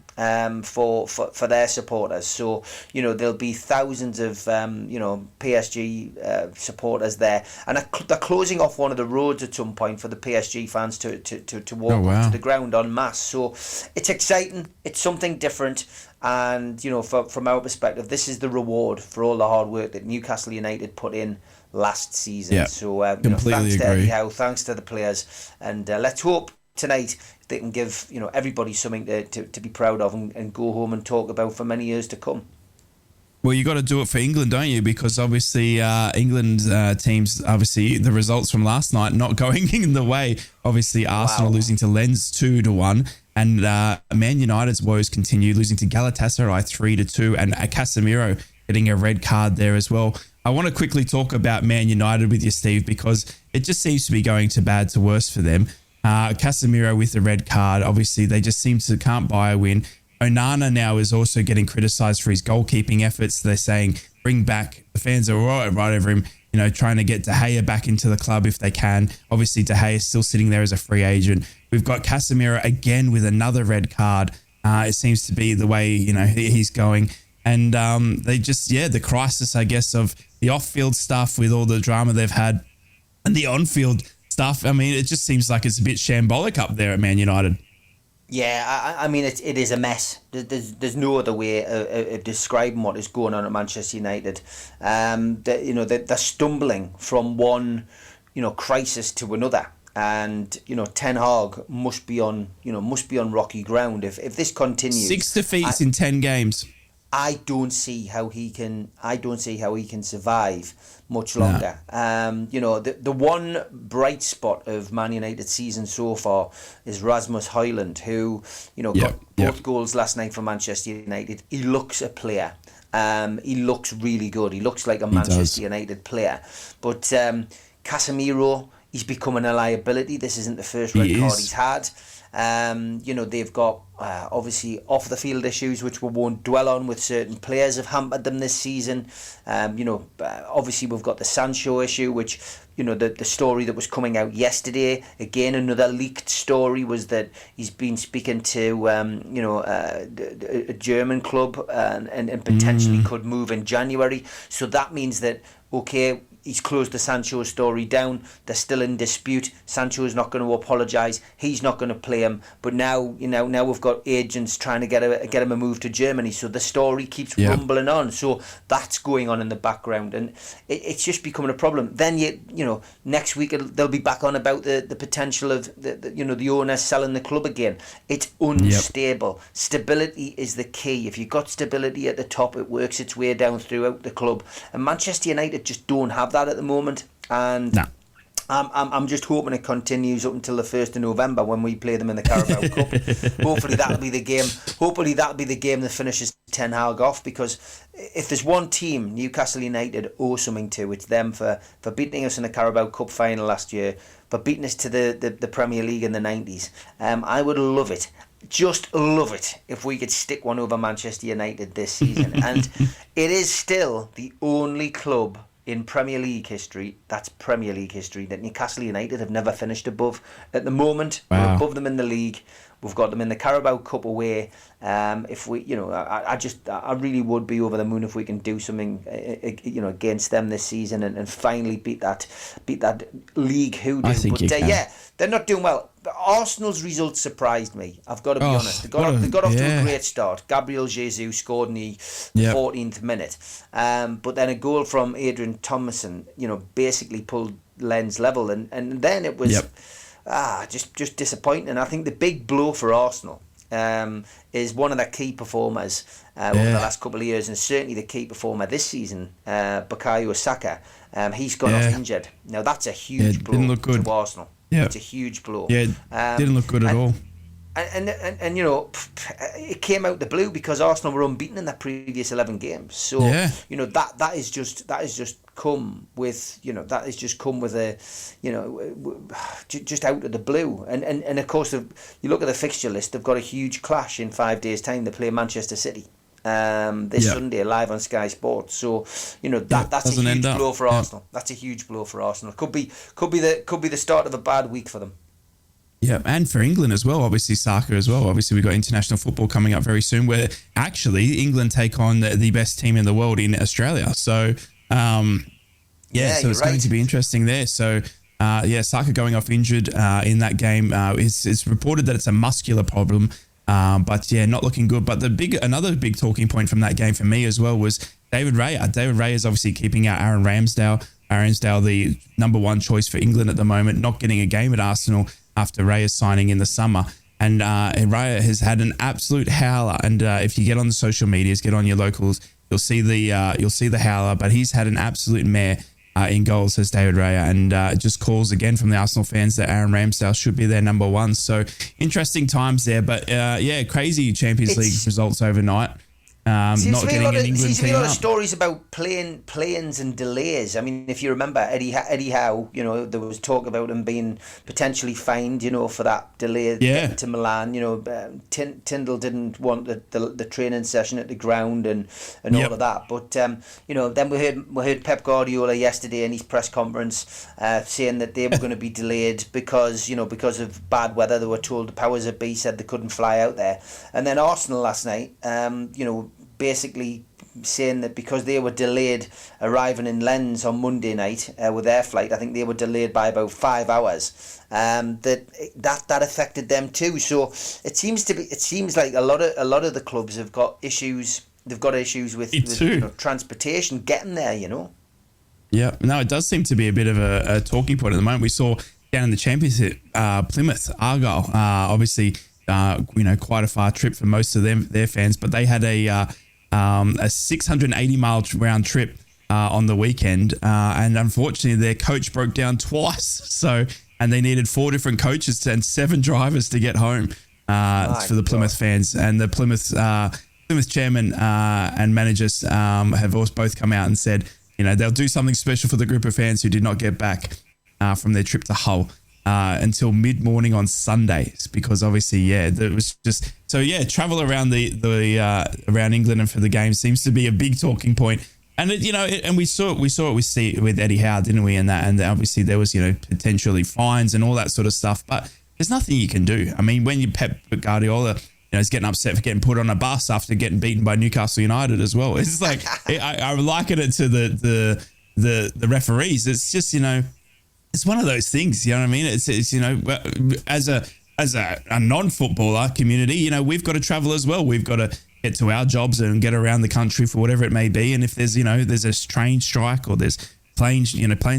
for their supporters. So, you know, there'll be thousands of you know, PSG supporters there, and they're closing off one of the roads at some point for the PSG fans to walk up to the ground en masse. So it's exciting. It's something different. And, you know, from our perspective, this is the reward for all the hard work that Newcastle United put in last season. Yeah, so, you know, thanks to Eddie Howe, thanks to the players, and let's hope tonight they can give, you know, everybody something to be proud of and go home and talk about for many years to come. Well, you got to do it for England, don't you? Because obviously England teams, obviously the results from last night not going in the way. Obviously Arsenal losing to Lens 2-1, and Man United's woes continue, losing to Galatasaray 3-2, and Casemiro getting a red card there as well. I want to quickly talk about Man United with you, Steve, because it just seems to be going to bad to worse for them. Casemiro with the red card, obviously they just seem to can't buy a win. Onana now is also getting criticised for his goalkeeping efforts. They're saying bring back, the fans are right over him, you know, trying to get De Gea back into the club if they can. Obviously, De Gea is still sitting there as a free agent. We've got Casemiro again with another red card. It seems to be the way, you know, he's going. And they just, the crisis, I guess, of the off-field stuff with all the drama they've had and the on-field stuff. I mean, it just seems like it's a bit shambolic up there at Man United. Yeah, I mean, it is a mess. There's no other way of describing what is going on at Manchester United. You know, they're stumbling from one, you know, crisis to another, and you know, Ten Hag must be on rocky ground if this continues. 6 defeats in 10 games. I don't see how he can survive much longer. No. You know, the one bright spot of Man United's season so far is Rasmus Højlund, who, you know, got both goals last night for Manchester United. He looks a player. He looks really good. He looks like a Manchester United player. But Casemiro, he's becoming a liability. This isn't the first red card he's had. You know, they've got obviously off the field issues which we won't dwell on, with certain players have hampered them this season. You know, obviously we've got the Sancho issue, which, you know, the story that was coming out yesterday, again another leaked story, was that he's been speaking to you know, a German club and potentially could move in January. So that means that, okay, he's closed the Sancho story down. They're still in dispute. Sancho is not going to apologise. He's not going to play him. But now, you know, now we've got agents trying to get him a move to Germany. So the story keeps rumbling on. So that's going on in the background, and it's just becoming a problem. Then you know, next week they'll be back on about the potential of the owner selling the club again. It's unstable. Stability is the key. If you've got stability at the top, it works its way down throughout the club. And Manchester United just don't have that at the moment, and I'm just hoping it continues up until the 1st of November when we play them in the Carabao Cup. Hopefully that'll be the game. Hopefully that'll be the game that finishes Ten Hag off, because if there's one team Newcastle United owe something to, it's them for beating us in the Carabao Cup final last year, for beating us to the Premier League in the 90s. I would love it. Just love it if we could stick one over Manchester United this season. And it is still the only club in Premier League history, that Newcastle United have never finished above. At the moment, we're above them in the league. We've got them in the Carabao Cup away. If we, you know, I really would be over the moon if we can do something, you know, against them this season and finally beat that league hoodoo. I think they're not doing well. Arsenal's results surprised me. I've got to be honest. They got off to a great start. Gabriel Jesus scored in the 14th minute, but then a goal from Adrian Thomason, you know, basically pulled Lens level, and then it was. just disappointing. I think the big blow for Arsenal is one of their key performers over the last couple of years, and certainly the key performer this season, Bukayo Saka. He's gone off injured. Now that's a huge blow to Arsenal. Yeah. It's a huge blow. Yeah, didn't look good at all. And you know, it came out the blue because Arsenal were unbeaten in their previous 11 games. So you know that is just come with a, you know, just out of the blue. And of course, you look at the fixture list, they've got a huge clash in 5 days' time. They play Manchester City this Sunday live on Sky Sports. So you know that's a huge blow for Arsenal. That's a huge blow for Arsenal. Could be the start of a bad week for them. Yeah, and for England as well, obviously Saka as well. Obviously, we've got international football coming up very soon where actually England take on the best team in the world in Australia. So, so it's going to be interesting there. So, Saka going off injured in that game. It's reported that it's a muscular problem, but not looking good. But another big talking point from that game for me as well was David Raya. David Raya is obviously keeping out Aaron Ramsdale. Aaron Ramsdale, the number one choice for England at the moment, not getting a game at Arsenal after Raya's signing in the summer. And Raya has had an absolute howler. And if you get on the social medias, get on your locals, you'll see the howler. But he's had an absolute mare in goals, says David Raya, and just calls again from the Arsenal fans that Aaron Ramsdale should be their number one. So interesting times there. But crazy Champions League results overnight. Not getting an England team a lot of stories about planes and delays. I mean, if you remember Eddie Howe, you know, there was talk about him being potentially fined, you know, for that delay getting to Milan. You know, Tyndall didn't want the training session at the ground and all of that. But you know, then we heard Pep Guardiola yesterday in his press conference saying that they were going to be delayed because of bad weather. They were told the powers that be said they couldn't fly out there. And then Arsenal last night, you know, basically saying that because they were delayed arriving in Lens on Monday night with their flight, I think they were delayed by about 5 hours. That affected them too. So it seems like a lot of the clubs have got issues. They've got issues with transportation getting there. You know. Yeah, no, it does seem to be a bit of a talking point at the moment. We saw down in the Championship, Plymouth, Argyle, obviously. Quite a far trip for most of their fans, but they had a 680-mile round trip on the weekend, and unfortunately their coach broke down twice. So, and they needed 4 different coaches and 7 drivers to get home for the Plymouth fans. And the Plymouth chairman and managers have both come out and said, you know, they'll do something special for the group of fans who did not get back from their trip to Hull. Until mid-morning on Sundays, because obviously, there was just travel around around England and for the game seems to be a big talking point. And and we saw it with Eddie Howe, didn't we? And obviously there was potentially fines and all that sort of stuff. But there's nothing you can do. I mean, when you Pep Guardiola, is getting upset for getting put on a bus after getting beaten by Newcastle United as well. It's like I liken it to the referees. It's just it's one of those things, you know what I mean? It's as a non-footballer community, we've got to travel as well. We've got to get to our jobs and get around the country for whatever it may be. And if there's a train strike or there's planes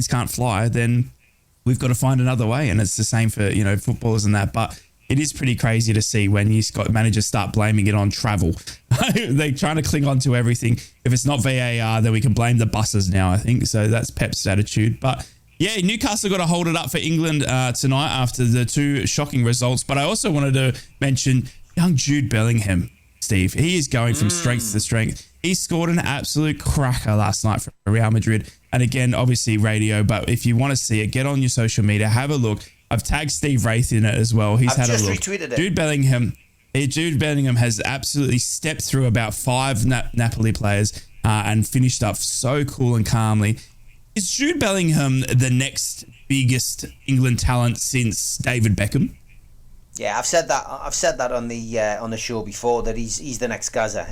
can't fly, then we've got to find another way. And it's the same for footballers and that. But it is pretty crazy to see when you've got managers start blaming it on travel. They're trying to cling on to everything. If it's not VAR, then we can blame the buses now, I think. So that's Pep's attitude. But yeah, Newcastle got to hold it up for England tonight after the 2 shocking results. But I also wanted to mention young Jude Bellingham, Steve. He is going from strength to strength. He scored an absolute cracker last night for Real Madrid. And again, obviously radio, but if you want to see it, get on your social media, have a look. I've tagged Steve Wraith in it as well. I've had a look. Retweeted it. Jude Bellingham has absolutely stepped through about 5 Napoli players and finished up so cool and calmly. Is Jude Bellingham the next biggest England talent since David Beckham? Yeah, I've said that on the show before that he's the next Gaza.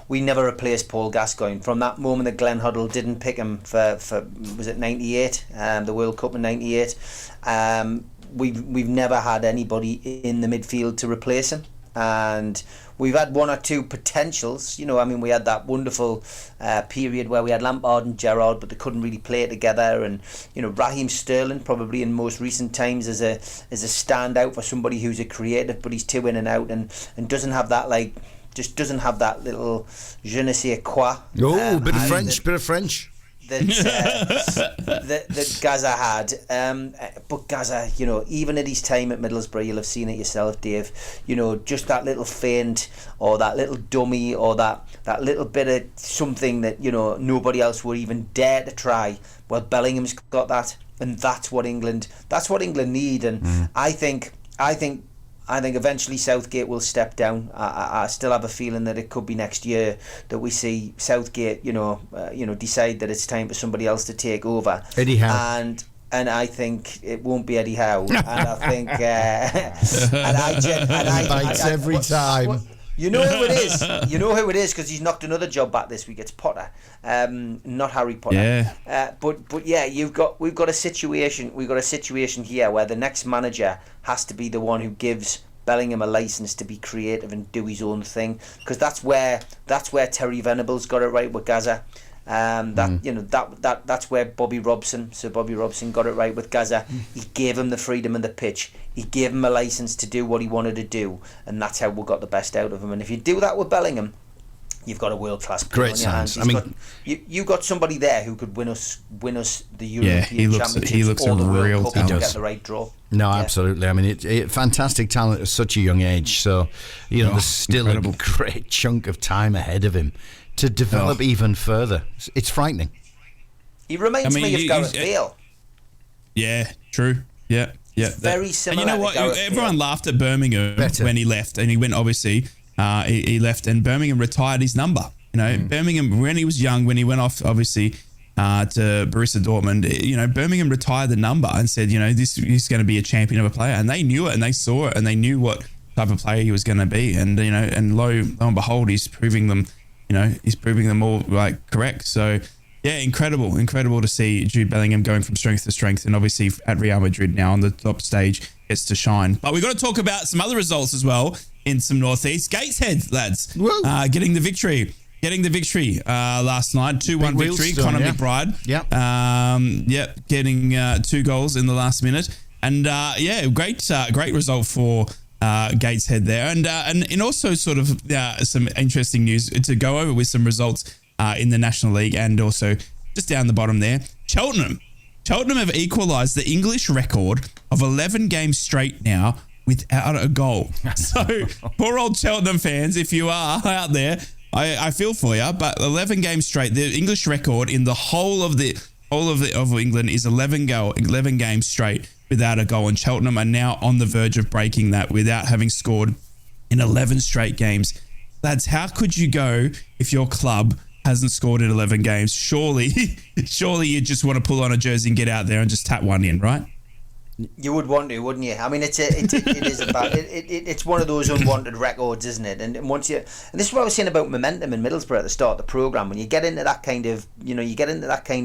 We never replaced Paul Gascoigne from that moment that Glenn Hoddle didn't pick him for was it 98, the World Cup in 98. We've never had anybody in the midfield to replace him. and we've had one or two potentials. You know, I mean, we had that wonderful period where we had Lampard and Gerrard, but they couldn't really play together. And you know, Raheem Sterling probably in most recent times is a standout for somebody who's a creative, but he's too in and out and doesn't have that just doesn't have that little je ne sais quoi. Oh, bit of French. That Gaza had, but Gaza, you know, even at his time at Middlesbrough, you'll have seen it yourself, Dave. You know, just that little feint or that little dummy or that little bit of something that, you know, nobody else would even dare to try. Well, Bellingham's got that, and that's what England need. And I think eventually Southgate will step down. I still have a feeling that it could be next year that we see Southgate, decide that it's time for somebody else to take over. Eddie Howe. And I think it won't be Eddie Howe. And I think, bites every time. You know who it is. You know who it is because he's knocked another job back this week. It's Potter, not Harry Potter. Yeah. But yeah, we've got a situation. We've got a situation here where the next manager has to be the one who gives Bellingham a license to be creative and do his own thing, because that's where Terry Venables got it right with Gaza. That's where Sir Bobby Robson got it right with Gaza. He gave him the freedom and the pitch. He gave him a license to do what he wanted to do, and that's how we got the best out of him. And if you do that with Bellingham, you've got a world-class player on your hands. You got somebody there who could win us the European Championships. He looks a real talent. talent. Get the right draw. No, absolutely. I mean, fantastic talent at such a young age. So, there's still a great chunk of time ahead of him to develop even further. It's frightening. He reminds me of Gareth Bale. Yeah, true. Yeah. Very similar. And you know what? Everyone laughed at Birmingham when he left, and he went, obviously, he left, and Birmingham retired his number. You know, Birmingham, when he was young, when he went off, obviously, to Borussia Dortmund, Birmingham retired the number and said, he's going to be a champion of a player. And they knew it, and they saw it, and they knew what type of player he was going to be. And, and lo and behold, he's proving them all correct. So, yeah, incredible to see Jude Bellingham going from strength to strength, and obviously at Real Madrid now on the top stage gets to shine. But we've got to talk about some other results as well in some Northeast. Gateshead, lads, getting the victory last night, 2-1 victory. Conor McBride, getting 2 goals in the last minute, and great result for Gateshead there, and also sort of some interesting news to go over with some results in the National League, and also just down the bottom there, Cheltenham have equalised the English record of 11 games straight now without a goal. So poor old Cheltenham fans, if you are out there, I feel for you, but 11 games straight, the English record in the whole of England is 11 games straight without a goal, and Cheltenham are now on the verge of breaking that without having scored in 11 straight games. Lads, how could you go if your club hasn't scored in 11 games? Surely you just want to pull on a jersey and get out there and just tap one in, right? You would want to, wouldn't you? I mean, it is about it's one of those unwanted records, isn't it? And once and this is what I was saying about momentum in Middlesbrough at the start of the programme. When you get into that kind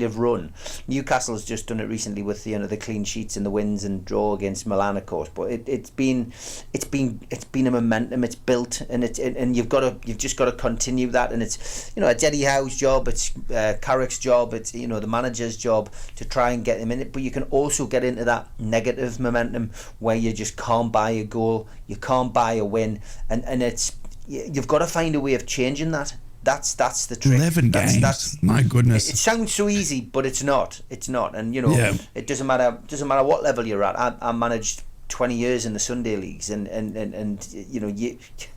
of run, Newcastle's just done it recently with the clean sheets and the wins and draw against Milan, of course. But it's been a momentum. It's built, and you've just got to continue that. And it's Eddie Howe's job, it's Carrick's job, it's the manager's job to try and get him in it. But you can also get into that negative momentum where you just can't buy a goal, you can't buy a win, and you've got to find a way of changing that. That's the trick. 11 games. My goodness. It sounds so easy, but it's not. And it doesn't matter what level you're at. I managed 20 years in the Sunday leagues, and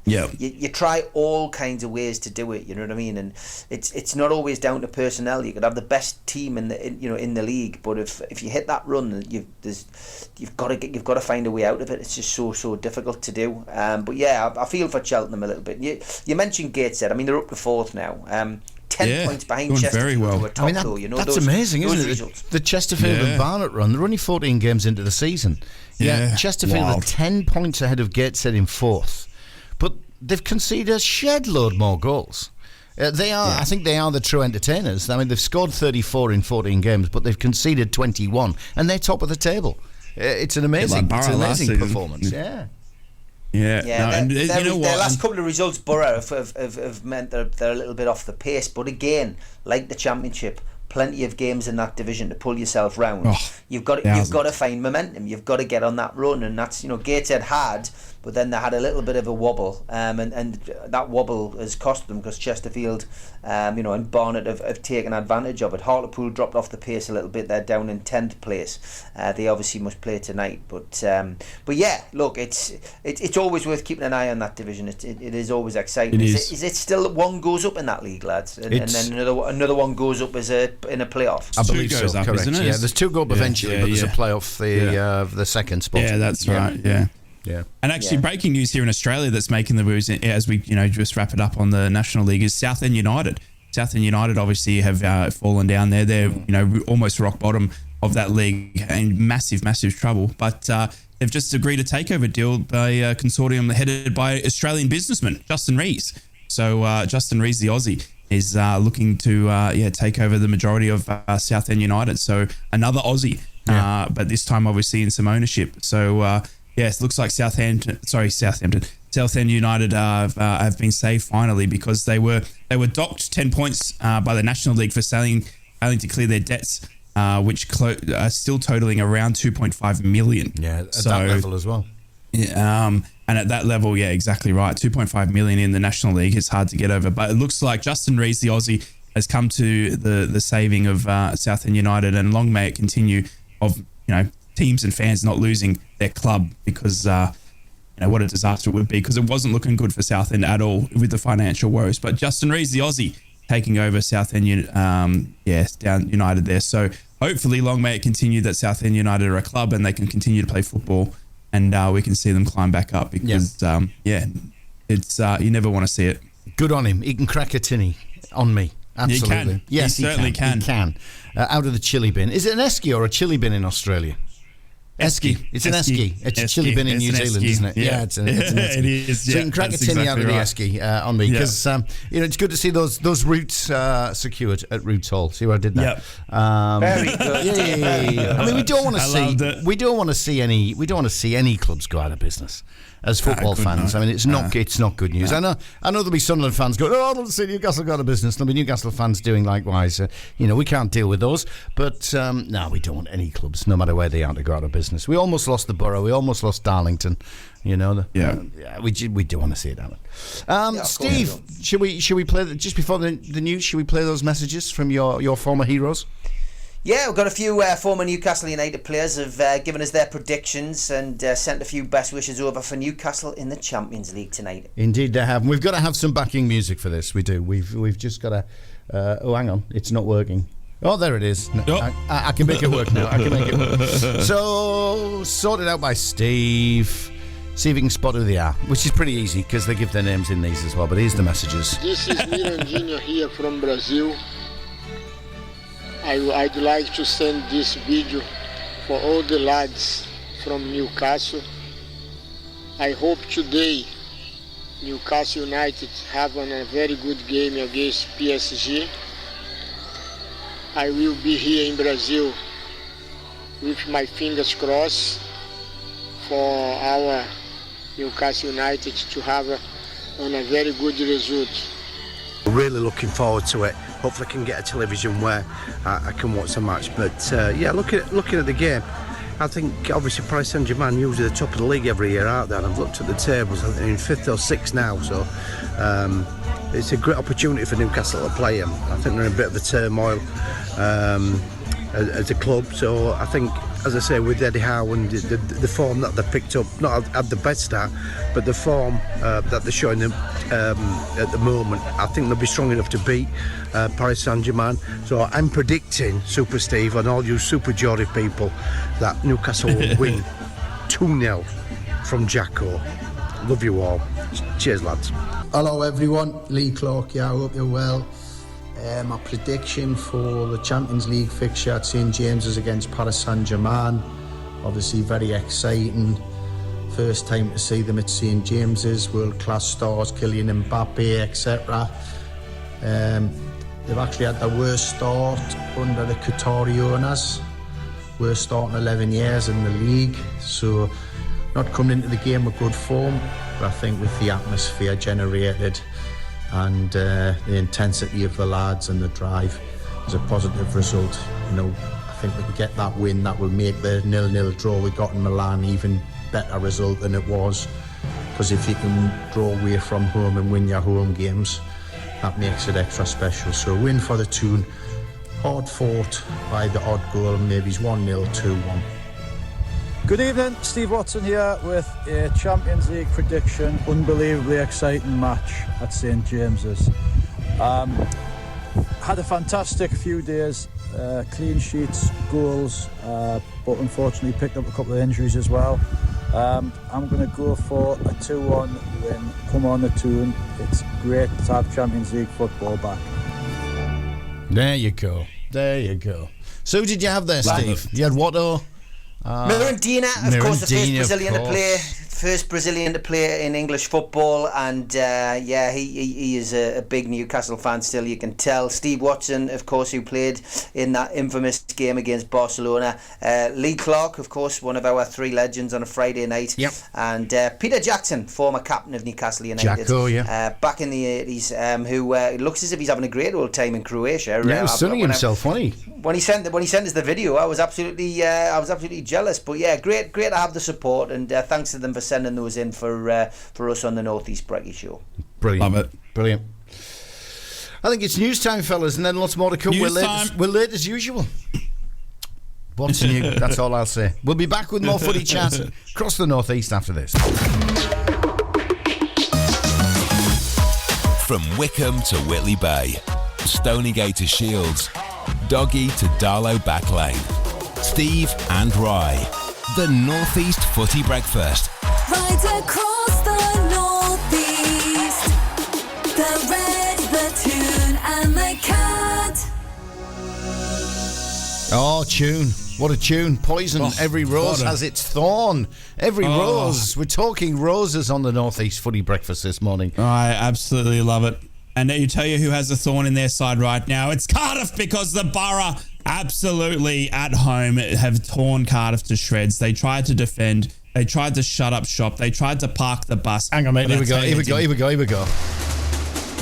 you try all kinds of ways to do it. You know what I mean? And it's not always down to personnel. You could have the best team in the league, but if you hit that run, you've got to find a way out of it. It's just so difficult to do. But yeah, I feel for Cheltenham a little bit. You mentioned Gateshead. I mean, they're up to 4th now. 10 points behind Chesterfield, very well. who are top, that's amazing, isn't it? The Chesterfield and Barnet run, they're only 14 games into the season. Yeah, Chesterfield are 10 points ahead of Gateshead in 4th. But they've conceded a shed load more goals. I think they are the true entertainers. I mean, they've scored 34 in 14 games, but they've conceded 21, and they're top of the table. It's an amazing performance. Yeah. Yeah, no, and you know what? Their last couple of results, Boro, have meant they're a little bit off the pace. But again, like the Championship, plenty of games in that division to pull yourself round. You've got to find momentum. You've got to get on that run, and that's, Gateshead had, but then they had a little bit of a wobble, and that wobble has cost them because Chesterfield, and Barnet have taken advantage of it. Hartlepool dropped off the pace a little bit. They're down in 10th place. They obviously must play tonight, but yeah, look, it's always worth keeping an eye on that division. It is always exciting. Is it still one goes up in that league, lads, and then another one goes up in a playoff? I believe so. Up, correct. Yeah, there's two go up eventually, but there's a playoff the second spot. Yeah, that's right. Yeah. And actually, breaking news here in Australia that's making the moves as we just wrap it up on the National League is Southend United. Southend United obviously have fallen down there. They're almost rock bottom of that league and massive trouble. But they've just agreed a takeover deal by a consortium headed by Australian businessman Justin Rees. So Justin Rees, the Aussie, is looking to take over the majority of Southend United. So another Aussie, but this time obviously in some ownership. So. Yes, looks like Southend United have been saved finally because they were docked 10 points by the National League for failing to clear their debts, which are still totaling around 2.5 million. Yeah, at that level as well. And at that level, yeah, exactly right. 2.5 million in the National League is hard to get over, but it looks like Justin Rees, the Aussie, has come to the saving of Southend United, and long may it continue of teams and fans not losing their club because what a disaster it would be, because it wasn't looking good for Southend at all with the financial woes. But Justin Rees, the Aussie, taking over Southend down United there. So hopefully long may it continue that Southend United are a club and they can continue to play football, and we can see them climb back up because it's you never want to see it. Good on him. He can crack a tinny on me. Absolutely. He can. Yes, he certainly can. He can. Out of the chili bin. Is it an esky or a chili bin in Australia? Esky. It's an esky. It's a chili bin in New Zealand, isn't it? Yeah, it's an esky. It is. So you can crack a tinny out of the esky on me because it's good to see those routes secured at Roots Hall. See what I did there? Very good. Yeah. I mean, we don't want to see any clubs go out of business. As football fans, I mean, it's not good news. I know there'll be Sunderland fans going, I don't see Newcastle go out of business. There'll be Newcastle fans doing likewise. We can't deal with those. But no, we don't want any clubs, no matter where they are, to go out of business. We almost lost the Boro. We almost lost Darlington. We do want to see it happen. Steve, should we play just before the news? Should we play those messages from your former heroes? Yeah, we've got a few former Newcastle United players have given us their predictions and sent a few best wishes over for Newcastle in the Champions League tonight. Indeed they have. We've got to have some backing music for this. We do. We've just got to... hang on. It's not working. Oh, there it is. No, I can make it work now. I can make it work. So, sorted out by Steve. See if you can spot who they are, which is pretty easy because they give their names in these as well. But here's the messages. This is Mirandinho here from Brazil. I'd like to send this video for all the lads from Newcastle. I hope today Newcastle United have a very good game against PSG. I will be here in Brazil with my fingers crossed for our Newcastle United to have a very good result. Really looking forward to it. Hopefully I can get a television where I can watch the match. But looking at the game, I think obviously Paris Saint-Germain usually the top of the league every year out there, and I've looked at the tables, they're in 5th or 6th now, so it's a great opportunity for Newcastle to play them. I think they're in a bit of a turmoil as a club, so I think, as I say, with Eddie Howe and the form that they've picked up, not at the best start, but the form that they're showing them at the moment, I think they'll be strong enough to beat Paris Saint-Germain. So I'm predicting, Super Steve, and all you Super Geordie people, that Newcastle will win 2-0 from Jacko. Love you all. Cheers, lads. Hello everyone, Lee Clark here, I hope you're well. My prediction for the Champions League fixture at St James's against Paris Saint-Germain, obviously very exciting. First time to see them at St James's, world-class stars, Kylian Mbappe, etc. They've actually had the worst start under the Qatari owners, worst start in 11 years in the league, so not coming into the game with good form, but I think with the atmosphere generated and the intensity of the lads and the drive, is a positive result. You know, I think we can get that win. That will make the 0-0 draw we got in Milan even better result than it was. Because if you can draw away from home and win your home games, that makes it extra special. So win for the Toon. Hard fought by the odd goal, maybe it's 1-0, 2-1. Good evening, Steve Watson here with a Champions League prediction. Unbelievably exciting match at St James's. Had a fantastic few days, clean sheets, goals, but unfortunately picked up a couple of injuries as well. I'm going to go for a 2-1 win. Come on the Toon. It's great to have Champions League football back. There you go. There you go. So who did you have there, Steve? You had Watto. Mirandina, of course, the first Brazilian to play in English football, and he is a big Newcastle fan still, you can tell. Steve Watson, of course, who played in that infamous game against Barcelona. Lee Clark, of course, one of our three legends on a Friday night. Yep. And Peter Jackson, former captain of Newcastle United. Jacko, yeah. Back in the 80s, who looks as if he's having a great old time in Croatia. Yeah, he was sunning himself, wasn't he? When he sent us the video, I was absolutely jealous. But yeah, great to have the support, and thanks to them for sending those in for us on the Northeast Brekkie Show. Brilliant. Love it. Brilliant. I think it's news time, fellas, and then lots more to come. We're late as usual. What's new? That's all I'll say. We'll be back with more footy chat across the Northeast after this. From Wickham to Whitley Bay, Stonygate to Shields, Doggy to Darlow Back Lane. Steve and Rye, the Northeast Footy Breakfast. Right across the Northeast, the Red, the Toon and the Cat. Oh, tune. What a tune. Poison. Every rose has its thorn. Every rose. We're talking roses on the Northeast Footy Breakfast this morning. I absolutely love it. And you tell you who has a thorn in their side right now. It's Cardiff, because the Boro absolutely at home have torn Cardiff to shreds. They tried to defend. They tried to shut up shop. They tried to park the bus. Hang on, mate. Here we go.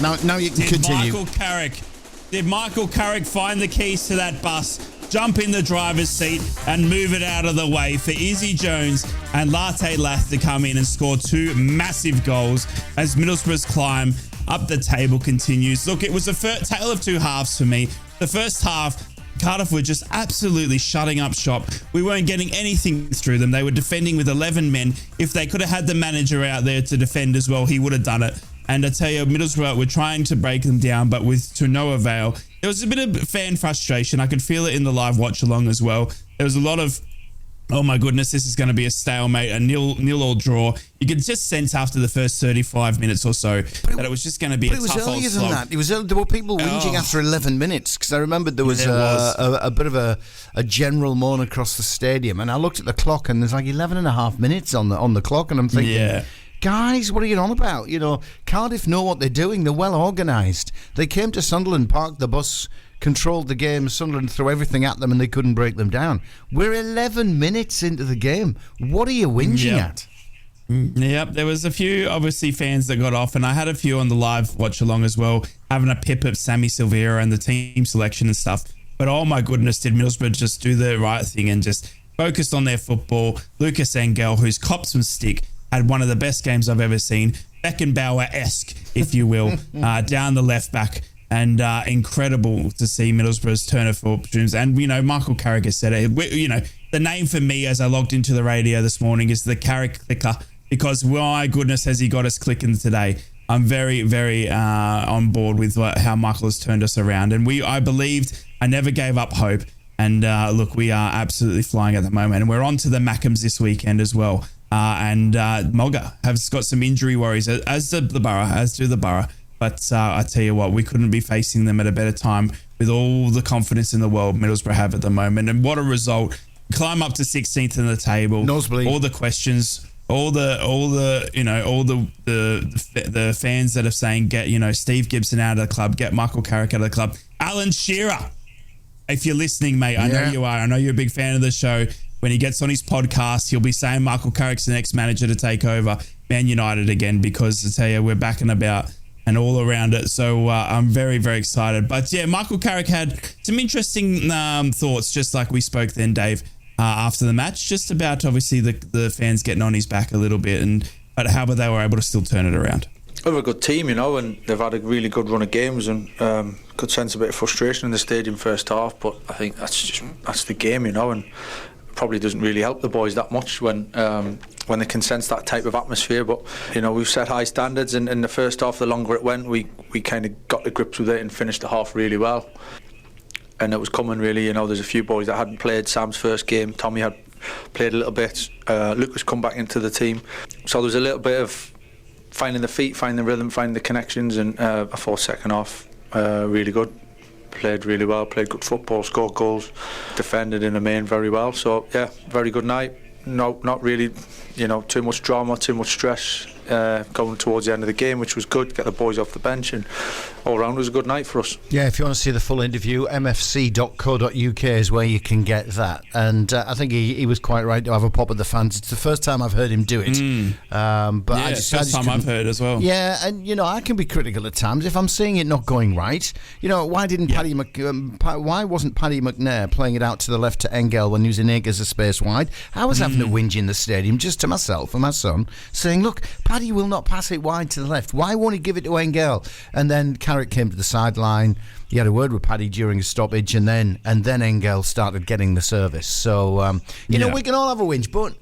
Now you can continue. Did Michael Carrick find the keys to that bus, jump in the driver's seat and move it out of the way for Izzy Jones and Latte Lath to come in and score two massive goals as Middlesbrough's climb up the table continues? Look, it was a tale of two halves for me. The first half, Cardiff were just absolutely shutting up shop. We weren't getting anything through them. They were defending with 11 men. If they could have had the manager out there to defend as well, he would have done it. And I tell you, Middlesbrough were trying to break them down, but to no avail. There was a bit of fan frustration. I could feel it in the live watch along as well. There was a lot of, oh my goodness, this is going to be a stalemate, a nil-all draw. You could just sense after the first 35 minutes or so that it was just going to be a tough old slog. But it was earlier than that. There were people whinging after 11 minutes, because I remembered there was a bit of a general moan across the stadium, and I looked at the clock and there's like 11 and a half minutes on the clock, and I'm thinking, guys, what are you on about? You know, Cardiff know what they're doing. They're well organised. They came to Sunderland, parked the bus, controlled the game. Sunderland threw everything at them and they couldn't break them down. We're 11 minutes into the game. What are you whinging at? Yep, there was a few, obviously, fans that got off, and I had a few on the live watch along as well, having a pip at Sammy Silvera and the team selection and stuff. But oh my goodness, did Middlesbrough just do the right thing and just focused on their football. Lucas Engel, who's copped some stick, had one of the best games I've ever seen. Beckenbauer-esque, if you will, down the left back. And incredible to see Middlesbrough's turn of fortunes. And, you know, Michael Carrick has said it. You know, the name for me as I logged into the radio this morning is the Carrick Clicker, because, my goodness, has he got us clicking today. I'm very, very on board with how Michael has turned us around. And I believed, I never gave up hope. And look, we are absolutely flying at the moment. And we're on to the Mackems this weekend as well. And Mogga has got some injury worries, as do the Borough. But I tell you what, we couldn't be facing them at a better time with all the confidence in the world Middlesbrough have at the moment. And what a result. Climb up to 16th in the table. Nosebleed. All the questions, all the fans that are saying, get, you know, Steve Gibson out of the club, get Michael Carrick out of the club. Alan Shearer, if you're listening, mate, I know you are. I know you're a big fan of the show. when he gets on his podcast, he'll be saying Michael Carrick's the next manager to take over Man United again, because I tell you, we're back and about and all around it. So I'm very, very excited. But yeah, Michael Carrick had some interesting thoughts, just like we spoke then, Dave, after the match, just about obviously the fans getting on his back a little bit, but how they were able to still turn it around. They're a good team, and they've had a really good run of games, and could sense a bit of frustration in the stadium first half. But I think that's the game, and probably doesn't really help the boys that much when they can sense that type of atmosphere. But we've set high standards, and in the first half, the longer it went, we kind of got to grips with it and finished the half really well. And it was coming really. There's a few boys that hadn't played Sam's first game. Tommy had played a little bit. Lucas come back into the team, so there's a little bit of finding the feet, finding the rhythm, finding the connections, and I thought second half really good. Played really well, played good football, scored goals, defended in the main very well. So yeah, very good night. No, not really, too much drama, too much stress going towards the end of the game, which was good. Get the boys off the bench, and all round was a good night for us. Yeah, if you want to see the full interview, mfc.co.uk is where you can get that. And I think he was quite right to have a pop at the fans. It's the first time I've heard him do it. But yeah, first time I've heard as well. Yeah, and I can be critical at times if I'm seeing it not going right. Why didn't why wasn't Paddy McNair playing it out to the left to Engel when he was in acres of space wide? I was having a whinge in the stadium just to myself and my son, saying, look, Paddy will not pass it wide to the left. Why won't he give it to Engel? And then Carrick came to the sideline. He had a word with Paddy during a stoppage, and then Engel started getting the service. So we can all have a whinge, but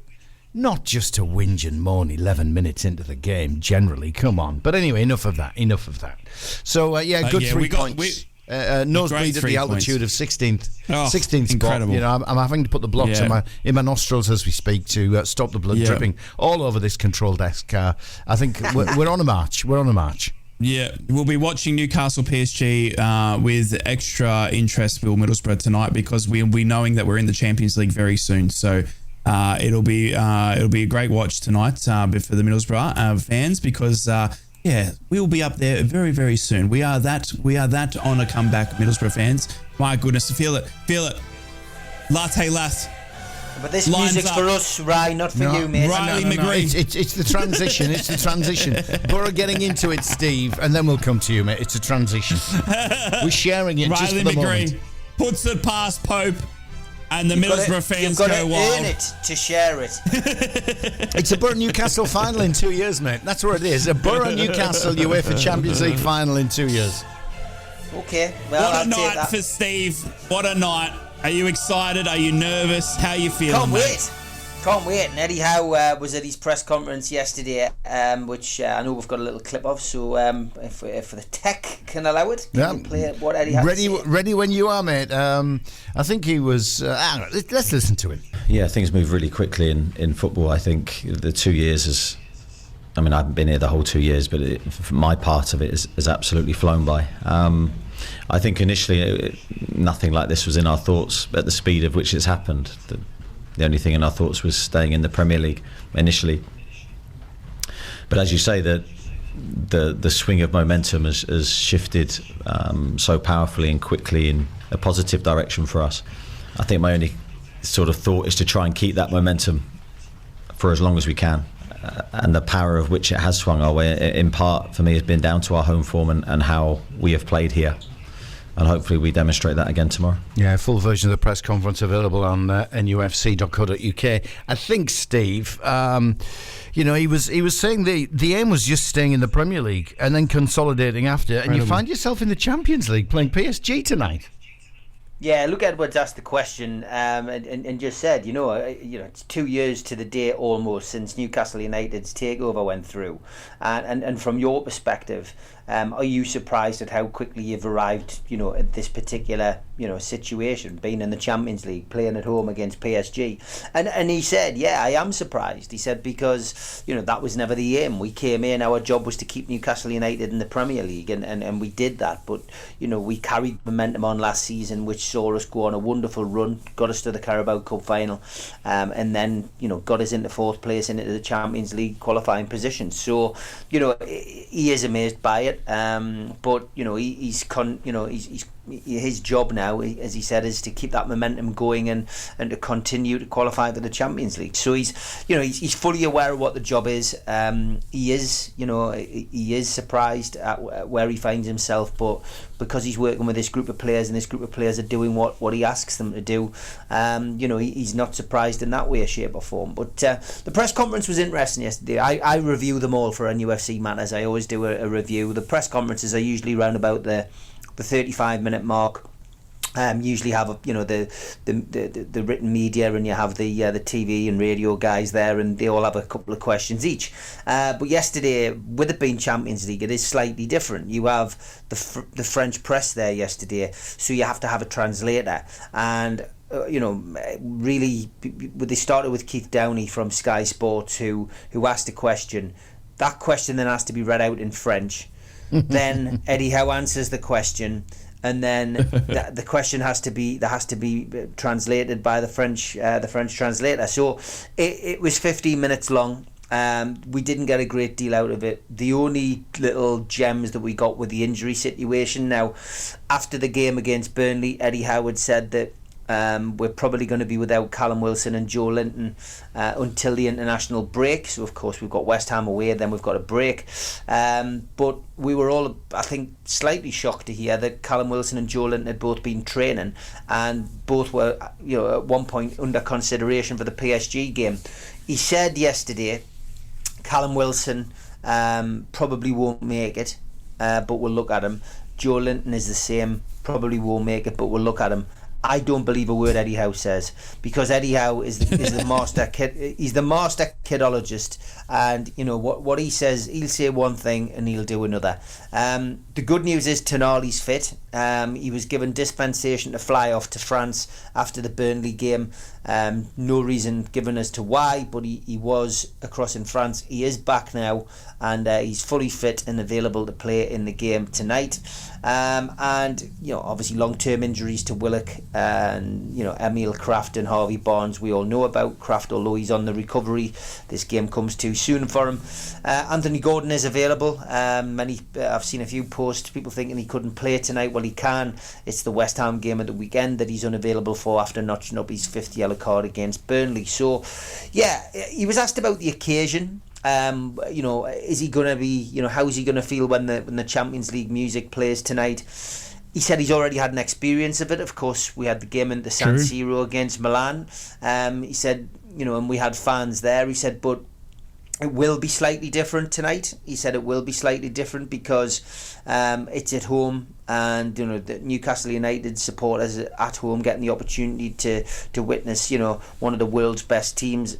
not just to whinge and moan 11 minutes into the game. Generally, come on. But anyway, enough of that. So good 3 points. Nosebleed at the altitude of 16th spot. I'm having to put the blocks in my nostrils as we speak to stop the blood dripping all over this control desk. I think we're on a march. Yeah, we'll be watching Newcastle PSG with extra interest, Will Middlesbrough, tonight, because we'll be knowing that we're in the Champions League very soon. So it'll be a great watch tonight for the Middlesbrough fans, because we'll be up there very, very soon. We are that on a comeback, Middlesbrough fans. My goodness, feel it. Latte lass. But this music's for us, Rye, not for you, mate. Riley McGree. It's the transition. Boro getting into it, Steve, and then we'll come to you, mate. It's a transition. We're sharing it. Riley just for the McGree moment. puts it past Pope, and the Middlesbrough fans go wild. You've got to earn it to share it. It's a Boro-Newcastle final in 2 years, mate. That's what it is. A Boro-Newcastle UEFA Champions League final in 2 years. Okay. Well, what a night for Steve. What a night. Are you excited? Are you nervous? How are you feeling, Can't wait. And Eddie Howe was at his press conference yesterday, which I know we've got a little clip of. So if the tech can allow it, can you play what Eddie had to say? Ready when you are, mate. I think he was... let's listen to him. Yeah, things move really quickly in football. I think the 2 years is... I haven't been here the whole 2 years, but my part of it has absolutely flown by. I think initially nothing like this was in our thoughts at the speed of which it's happened. The only thing in our thoughts was staying in the Premier League initially. But as you say, the swing of momentum has shifted so powerfully and quickly in a positive direction for us. I think my only sort of thought is to try and keep that momentum for as long as we can. And the power of which it has swung our way, in part, for me, has been down to our home form and how we have played here. And hopefully we demonstrate that again tomorrow. Yeah, full version of the press conference available on nufc.co.uk. I think, Steve, he was saying the aim was just staying in the Premier League and then consolidating after, and you find yourself in the Champions League playing PSG tonight. Yeah, Luke Edwards asked the question and just said, it's 2 years to the day almost since Newcastle United's takeover went through, and from your perspective, are you surprised at how quickly you've arrived, at this particular, situation, being in the Champions League, playing at home against PSG? And he said, yeah, I am surprised. He said, because, that was never the aim. We came in, our job was to keep Newcastle United in the Premier League, and we did that. But, we carried momentum on last season, which saw us go on a wonderful run, got us to the Carabao Cup final, and then, got us into fourth place into the Champions League qualifying position. So, he is amazed by it. But he's his job now, as he said, is to keep that momentum going and to continue to qualify for the Champions League. So he's fully aware of what the job is. He is surprised at where he finds himself, but because he's working with this group of players and this group of players are doing what he asks them to do, he's not surprised in that way, shape or form. But the press conference was interesting yesterday. I review them all for NUFC Matters. I always do a review. The press conferences are usually around about the 35-minute mark. Usually have the written media, and you have the TV and radio guys there, and they all have a couple of questions each. But yesterday, with it being Champions League, it is slightly different. You have the French press there yesterday, so you have to have a translator. And really, they started with Keith Downey from Sky Sports, who asked a question. That question then has to be read out in French. Then Eddie Howe answers the question, and then the question has to be translated by the French translator. So it was 15 minutes long. We didn't get a great deal out of it. The only little gems that we got were the injury situation. Now, after the game against Burnley, Eddie Howe had said that we're probably going to be without Callum Wilson and Joe Linton until the international break. So of course we've got West Ham away, then we've got a break. But we were all, I think, slightly shocked to hear that Callum Wilson and Joe Linton had both been training, and both were, at one point under consideration for the PSG game. He said yesterday, Callum Wilson probably won't make it, but we'll look at him. Joe Linton is the same, probably won't make it, but we'll look at him. I don't believe a word Eddie Howe says, because Eddie Howe is the master kid. He's the master kidologist, and what he says, he'll say one thing and he'll do another. The good news is Tonali's fit. He was given dispensation to fly off to France after the Burnley game. No reason given as to why, but he was across in France. He is back now, and he's fully fit and available to play in the game tonight. And obviously long-term injuries to Willock and Emil Kraft and Harvey Barnes, we all know about. Kraft, although he's on the recovery, this game comes too soon for him. Anthony Gordon is available. I've seen a few posts, people thinking he couldn't play tonight. Well, he can. It's the West Ham game at the weekend that he's unavailable for after notching up his 5th yellow card against Burnley. So yeah, he was asked about the occasion. Is he going to be, how's he going to feel when the Champions League music plays tonight? He said he's already had an experience of it. Of course, we had the game in the San Siro against Milan. He said, and we had fans there. He said, but it will be slightly different tonight. He said it will be slightly different because it's at home, and the Newcastle United supporters at home getting the opportunity to witness one of the world's best teams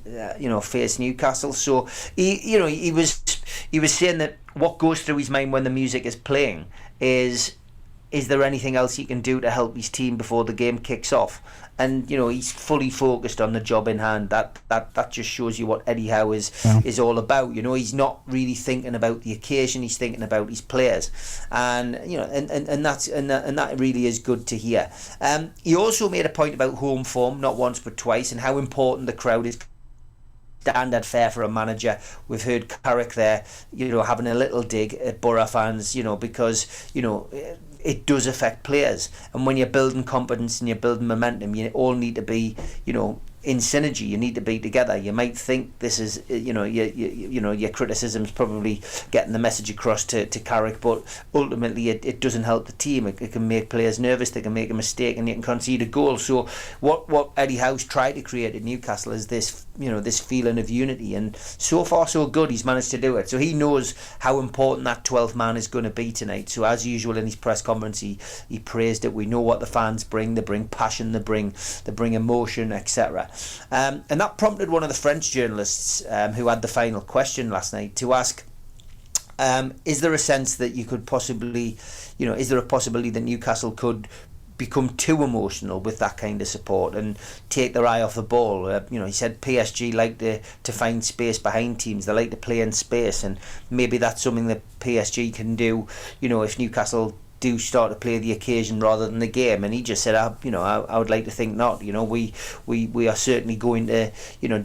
face Newcastle. So he was saying that what goes through his mind when the music is playing is there anything else he can do to help his team before the game kicks off? And he's fully focused on the job in hand. That just shows you what Eddie Howe is all about. He's not really thinking about the occasion. He's thinking about his players, and that really is good to hear. He also made a point about home form, not once but twice, and how important the crowd is. Standard fare for a manager. We've heard Carrick there, having a little dig at Boro fans, because it does affect players, and when you're building confidence and you're building momentum, you all need to be in synergy. You need to be together. You might think this is your criticism's probably getting the message across to Carrick, but ultimately it doesn't help the team. It can make players nervous. They can make a mistake and you can concede a goal. So what Eddie Howe's tried to create at Newcastle is this feeling of unity, and so far so good. He's managed to do it. So he knows how important that 12th man is going to be tonight. So as usual in his press conference, he praised it. We know what the fans bring. They bring passion. They bring emotion, etc. And that prompted one of the French journalists who had the final question last night to ask, is there a sense that you could possibly, is there a possibility that Newcastle could become too emotional with that kind of support and take their eye off the ball? He said PSG like to find space behind teams. They like to play in space, and maybe that's something that PSG can do, if Newcastle do start to play the occasion rather than the game, and he just said, I would like to think not. We are certainly going to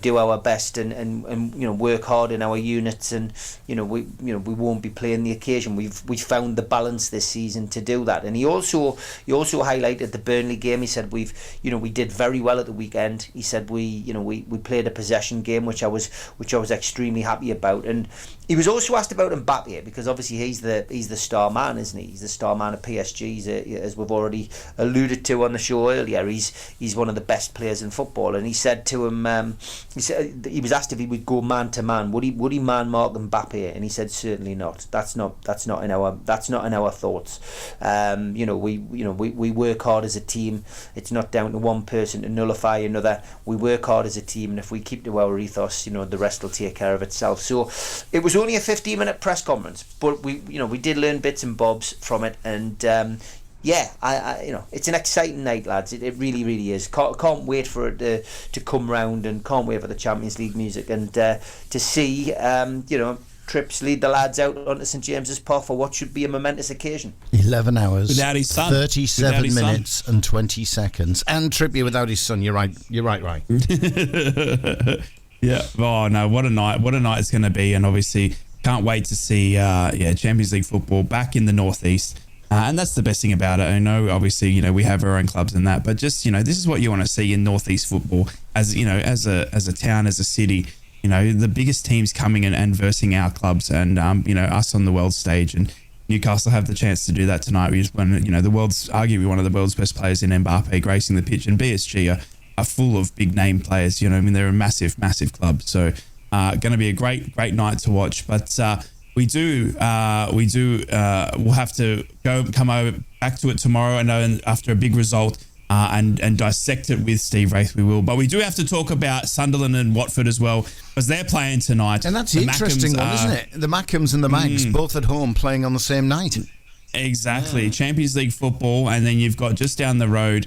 do our best and work hard in our units, and we won't be playing the occasion. We've found the balance this season to do that. And he also highlighted the Burnley game. He said we did very well at the weekend. He said we played a possession game, which I was extremely happy about. And he was also asked about Mbappe, because obviously he's the star man, isn't he? He's the star man at PSG, as we've already alluded to on the show earlier. He's one of the best players in football, and he said to him, he was asked if he would go man to man, would he man mark Mbappe, and he said certainly not. That's not in our thoughts. We work hard as a team. It's not down to one person to nullify another. We work hard as a team, and if we keep to our ethos, the rest will take care of itself. So it was only a 15-minute press conference, but we did learn bits and bobs from it, and it's an exciting night, lads. It really, really is. Can't wait for it to come round, and can't wait for the Champions League music, and to see Trips lead the lads out onto St James's Park for what should be a momentous occasion. 11 hours, without his son. 37 minutes and 20 seconds. And Trippier without his son. You're right. Yeah. Oh no, what a night it's going to be, and obviously can't wait to see Champions League football back in the Northeast. And that's the best thing about it. I know, obviously, we have our own clubs and that, but just, this is what you want to see in Northeast football as a town, as a city. The biggest teams coming and versing our clubs, and us on the world stage, and Newcastle have the chance to do that tonight. We just won, the world's arguably one of the world's best players in Mbappe gracing the pitch, and PSG are full of big name players. They're a massive club. So going to be a great night to watch. But we'll have to come over back to it tomorrow. I know, and after a big result. And dissect it with Steve Wraith, we will. But we do have to talk about Sunderland and Watford as well, because they're playing tonight. And that's the interesting one, isn't it? The Mackems and the Mags, both at home, playing on the same night. Exactly. Yeah. Champions League football, and then you've got just down the road,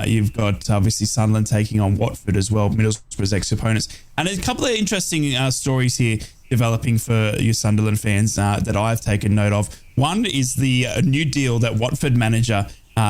you've got obviously Sunderland taking on Watford as well, Middlesbrough's ex-opponents. And there's a couple of interesting stories here developing for you Sunderland fans that I've taken note of. One is the new deal that Watford manager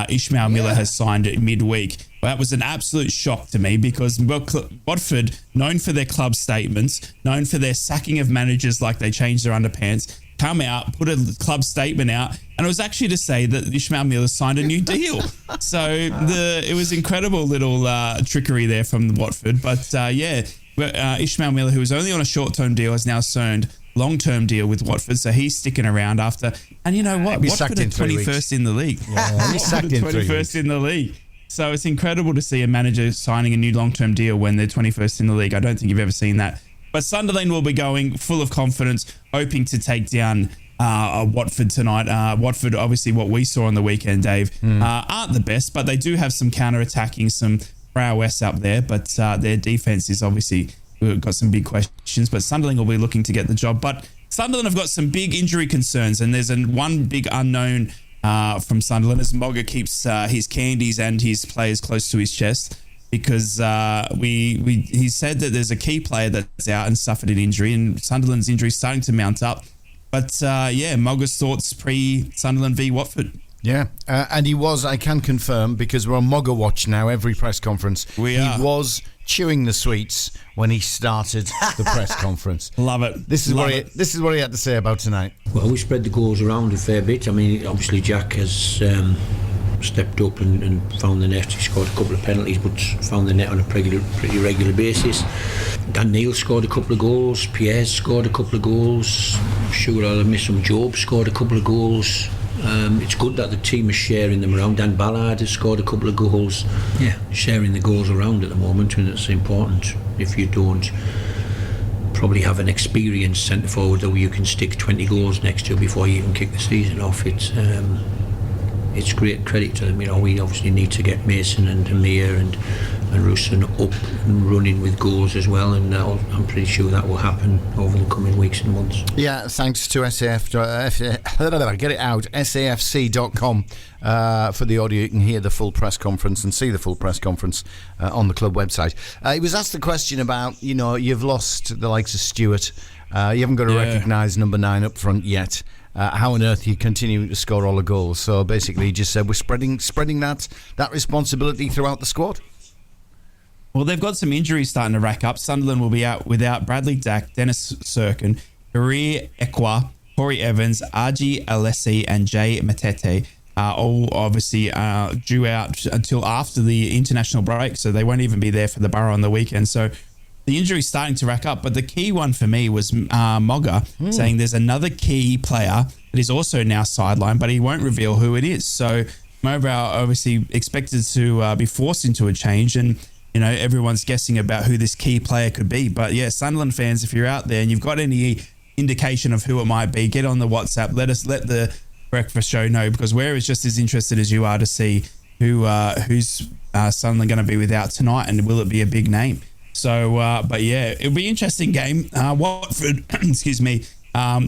Ishmael Miller has signed midweek. Well, that was an absolute shock to me, because Watford, known for their club statements, known for their sacking of managers like they changed their underpants, come out, put a club statement out, and it was actually to say that Ishmael Miller signed a new deal. So it was incredible little trickery there from Watford. But Ishmael Miller, who was only on a short-term deal, has now signed long-term deal with Watford, so he's sticking around after. And you know what? Watford are 21st in the league. Yeah, he's sacked in 21st in the league. So it's incredible to see a manager signing a new long-term deal when they're 21st in the league. I don't think you've ever seen that. But Sunderland will be going full of confidence, hoping to take down Watford tonight. Watford, obviously, what we saw on the weekend, Dave, aren't the best, but they do have some counter-attacking, some prowess up there. But their defence is obviously... We've got some big questions, but Sunderland will be looking to get the job. But Sunderland have got some big injury concerns, and there's one big unknown from Sunderland, as Mogga keeps his candies and his players close to his chest, because he said that there's a key player that's out and suffered an injury, and Sunderland's injury is starting to mount up. But Mogga's thoughts pre-Sunderland v Watford. Yeah, and he was, I can confirm, because we're on Mogga Watch now, every press conference. We are. He was chewing the sweets when he started the press conference. Love it. This is what he had to say about tonight. Well, we spread the goals around a fair bit. I mean, obviously Jack has stepped up and found the net. He scored a couple of penalties, but found the net on a pretty regular basis. Dan Neil scored a couple of goals. Pierre's scored a couple of goals. I'm sure I'll have missed some. Job scored a couple of goals. It's good that the team is sharing them around. Dan Ballard has scored a couple of goals. Yeah, sharing the goals around at the moment, and it's important. If you don't probably have an experienced centre forward that you can stick 20 goals next to before you even kick the season off, it's great credit to them. We obviously need to get Mason and Amir and Russon up and running with goals as well, and I'm pretty sure that will happen over the coming weeks and months. Yeah, thanks to SAFC.com for the audio. You can hear the full press conference and see the full press conference on the club website. He was asked the question about, you've lost the likes of Stewart. You haven't got to recognise number 9 up front yet. how on earth are you continuing to score all the goals? So basically, he just said we're spreading that responsibility throughout the squad. Well, they've got some injuries starting to rack up. Sunderland will be out without Bradley Dack, Dennis Sirkin, Kareer Ekwa, Corey Evans, Arji Alessi, and Jay Matete. All obviously due out until after the international break, so they won't even be there for the Boro on the weekend. So the injury's starting to rack up. But the key one for me was Mogga saying there's another key player that is also now sidelined, but he won't reveal who it is. So Mobile obviously expected to be forced into a change, and everyone's guessing about who this key player could be. But yeah, Sunderland fans, if you're out there and you've got any indication of who it might be, get on the WhatsApp. Let the breakfast show know, because we're just as interested as you are to see who's Sunderland going to be without tonight, and will it be a big name? So, but yeah, it'll be an interesting game. Watford, excuse me,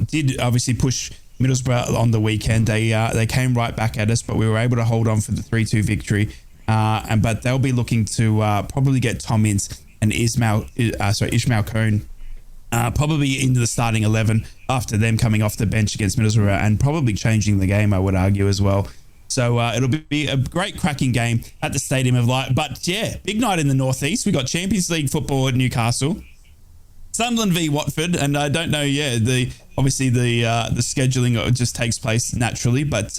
did obviously push Middlesbrough on the weekend. They came right back at us, but we were able to hold on for the 3-2 victory. But they'll be looking to probably get Tom Ince and Ishmael Cohn probably into the starting 11 after them coming off the bench against Middlesbrough, and probably changing the game, I would argue, as well. So it'll be a great cracking game at the Stadium of Light. But yeah, big night in the Northeast. We got Champions League football at Newcastle, Sunderland v Watford, and I don't know. Yeah, the scheduling just takes place naturally, but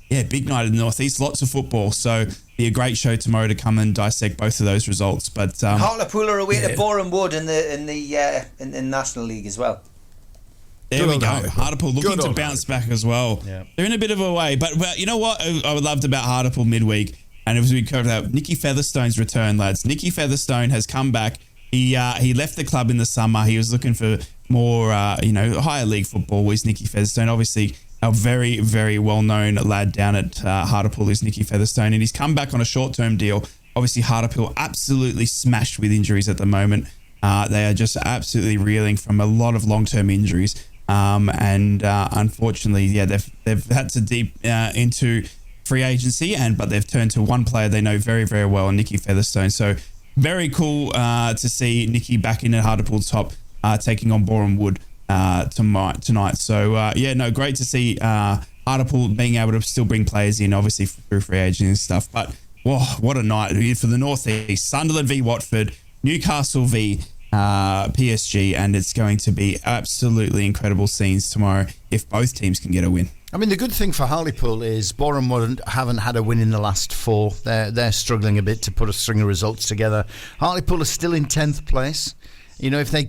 yeah, big night in the Northeast. Lots of football, so be a great show tomorrow to come and dissect both of those results. But Hartlepool are away to Boro in the National League as well. There we go. Hartlepool looking to bounce back as well. Yeah. They're in a bit of a way. But you know what I loved about Hartlepool midweek? And it was we covered out Nicky Featherstone's return, lads. Nicky Featherstone has come back. He left the club in the summer. He was looking for more, higher league football. Was Nicky Featherstone. Obviously, a very, very well-known lad down at Hartlepool is Nicky Featherstone. And he's come back on a short-term deal. Obviously, Hartlepool absolutely smashed with injuries at the moment. They are just absolutely reeling from a lot of long-term injuries. Unfortunately, yeah, they've had to deep into free agency, but they've turned to one player they know very, very well, Nicky Featherstone. So very cool to see Nicky back in at Hartlepool's top, taking on Boreham Wood tonight. So great to see Hartlepool being able to still bring players in, obviously through free agency and stuff. But what a night for the North East. Sunderland v Watford, Newcastle v PSG, and it's going to be absolutely incredible scenes tomorrow if both teams can get a win. I mean, the good thing for Hartlepool is Boreham Wood haven't had a win in the last 4. They're struggling a bit to put a string of results together. Hartlepool are still in 10th place. If they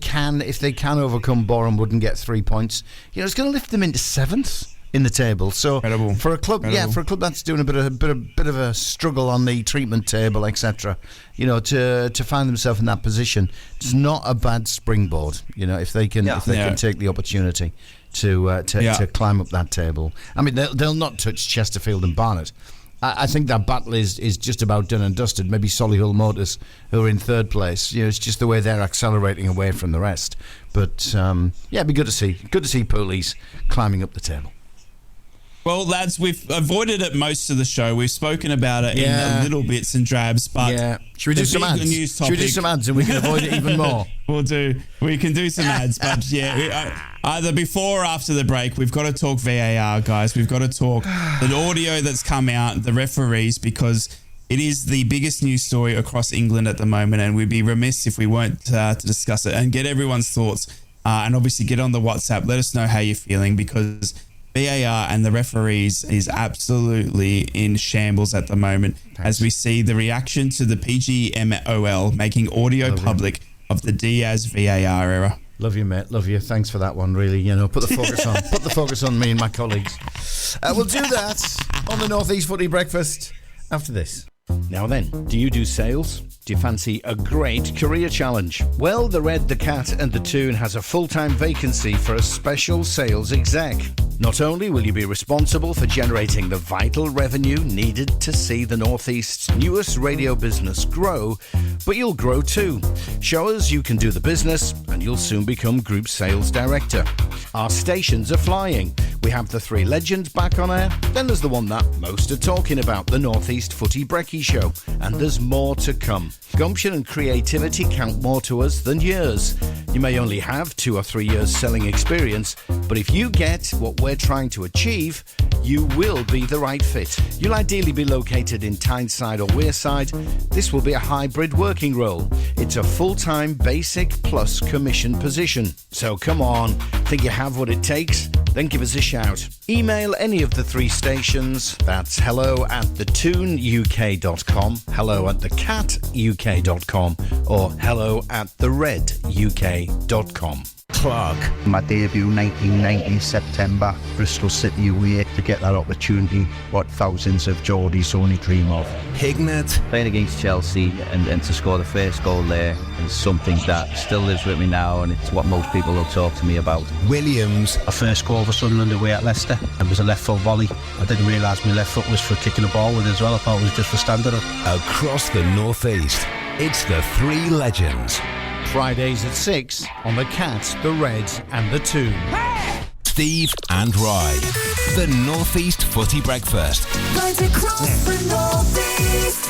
can overcome Boreham Wood and get 3 points, it's going to lift them into 7th in the table. So incredible. For a club that's doing a bit of a struggle on the treatment table, etc. To find themselves in that position, it's not a bad springboard. If they can take the opportunity to climb up that table. I mean, they'll not touch Chesterfield and Barnet. I think that battle is just about done and dusted. Maybe Solihull Motors, who are in 3rd place. It's just the way they're accelerating away from the rest. But it'd be good to see Poolies climbing up the table. Well, lads, we've avoided it most of the show. We've spoken about it in little bits and drabs, but should we do some ads? Should we do some ads and we can avoid it even more? We can do some ads, but either before or after the break, we've got to talk VAR, guys. We've got to talk the audio that's come out, the referees, because it is the biggest news story across England at the moment, and we'd be remiss if we weren't to discuss it and get everyone's thoughts. And obviously get on the WhatsApp. Let us know how you're feeling, because VAR and the referees is absolutely in shambles at the moment. As we see the reaction to the PGMOL making audio public of the Diaz VAR error. Love you, mate. Love you. Thanks for that one. Really, put the focus on. Put the focus on me and my colleagues. We'll do that on the Northeast Footy Breakfast after this. Now then, do you do sales? Do you fancy a great career challenge? Well, the Red, the Cat and the Toon has a full-time vacancy for a special sales exec. Not only will you be responsible for generating the vital revenue needed to see the Northeast's newest radio business grow, but you'll grow too. Show us you can do the business and you'll soon become Group Sales Director. Our stations are flying. We have the 3 legends back on air. Then there's the one that most are talking about, the Northeast Footy Brekkie Show. And there's more to come. Gumption and creativity count more to us than years. You may only have 2 or 3 years selling experience, but if you get what we're trying to achieve, you will be the right fit. You'll ideally be located in Tyneside or Wearside. This will be a hybrid working role. It's a full-time basic plus commission position. So come on, think you have what it takes? Then give us a shout. Email any of the 3 stations. That's hello@thetoonuk.com, hello@thecatuk.com, or hello@thereduk.com. Clark. My debut 1990 September, Bristol City away, to get that opportunity, what thousands of Geordies only dream of. Hignett. Playing against Chelsea and to score the first goal there is something that still lives with me now, and it's what most people will talk to me about. Williams. A first goal for Sunderland away at Leicester. It was a left foot volley. I didn't realise my left foot was for kicking the ball with it as well. I thought it was just for standing up. Across the Northeast, it's the 3 legends. Fridays at 6 on the Cat, the Red and the Toon. Steve and Rye. The Northeast Footy Breakfast. Right across the Northeast,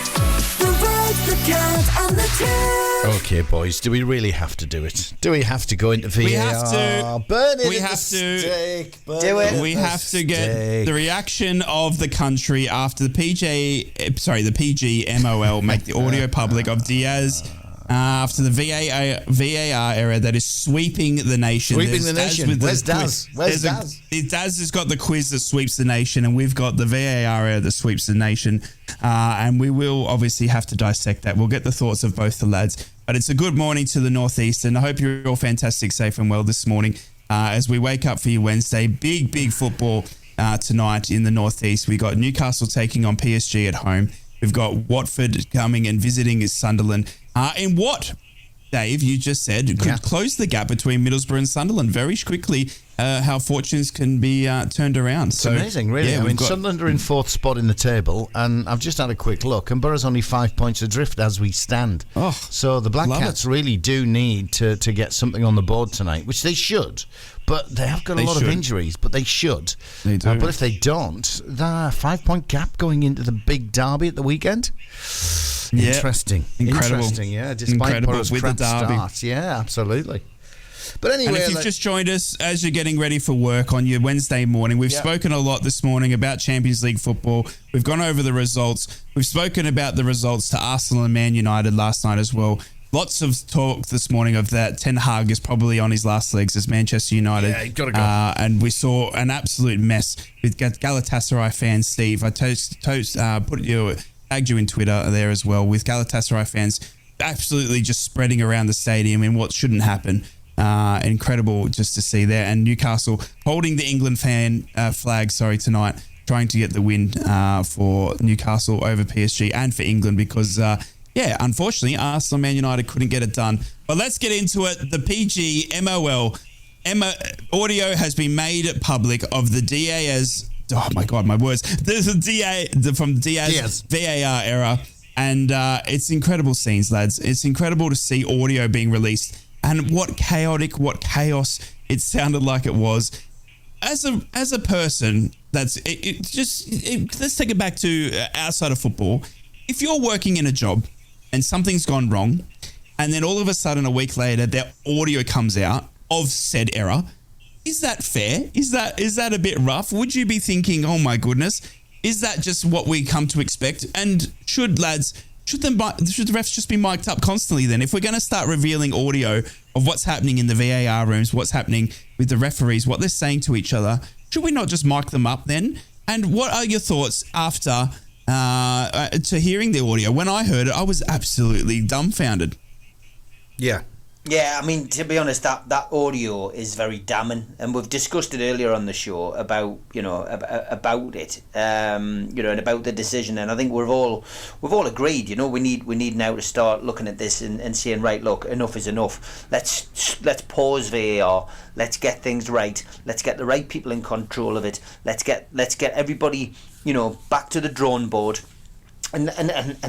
the Red, the Cat and the Toon. Okay, boys, do we really have to do it? Do we have to go into VAR? We have to. Burn it We at have the to. stake. Burn Do it. at We the have to get stake. the reaction of the country after the PGMOL make the audio public of Diaz after the VAR era that is sweeping the nation. Sweeping There's the Daz nation. with the Where's Daz? quiz. Where's There's Daz? Daz has got the quiz that sweeps the nation, and we've got the VAR era that sweeps the nation. And we will obviously have to dissect that. We'll get the thoughts of both the lads. But it's a good morning to the Northeast, and I hope you're all fantastic, safe and well this morning as we wake up for your Wednesday. Big football tonight in the Northeast. We got Newcastle taking on PSG at home. We've got Watford coming and visiting Sunderland. In what, Dave, you just said, could close the gap between Middlesbrough and Sunderland very quickly, how fortunes can be turned around. It's amazing, really. Yeah, I mean, Sunderland are in 4th spot in the table, and I've just had a quick look, and Borough's only 5 points adrift as we stand. So the Black Cats really do need to get something on the board tonight, which they should. But they have got a lot of injuries, but they should. They do. But if they don't, the 5-point gap going into the big derby at the weekend. Yeah. Interesting. Incredible. Interesting, yeah. Despite Borough's with the crap derby. start. Yeah, absolutely. But anyway, and if you've just joined us as you're getting ready for work on your Wednesday morning, we've spoken a lot this morning about Champions League football. We've gone over the results. We've spoken about the results to Arsenal and Man United last night as well. Lots of talk this morning of that Ten Hag is probably on his last legs as Manchester United. Yeah, you've got to go. And we saw an absolute mess with Galatasaray fans, Steve. I tagged you in Twitter there as well, with Galatasaray fans absolutely just spreading around the stadium in what shouldn't happen. Incredible just to see there. And Newcastle holding the England flag tonight, trying to get the win for Newcastle over PSG and for England because unfortunately Arsenal and Man United couldn't get it done. But let's get into it. The PGMOL audio has been made public of the Diaz. Oh my God, my words. There's a from Diaz VAR era, and it's incredible scenes, lads. It's incredible to see audio being released, and what chaos it sounded like it was. As a person, let's take it back to outside of football. If you're working in a job and something's gone wrong, and then all of a sudden a week later their audio comes out of said error, is that fair? Is that a bit rough? Would you be thinking, oh my goodness, is that just what we come to expect? And should the refs just be mic'd up constantly then? If we're going to start revealing audio of what's happening in the VAR rooms, what's happening with the referees, what they're saying to each other, should we not just mic them up then? And what are your thoughts after to hearing the audio? When I heard it, I was absolutely dumbfounded. Yeah, I mean, to be honest, that audio is very damning, and we've discussed it earlier on the show about about it, and about the decision. And I think we've all agreed. We need now to start looking at this and saying, right, look, enough is enough. Let's pause VAR. Let's get things right. Let's get the right people in control of it. Let's get everybody back to the drawing board, and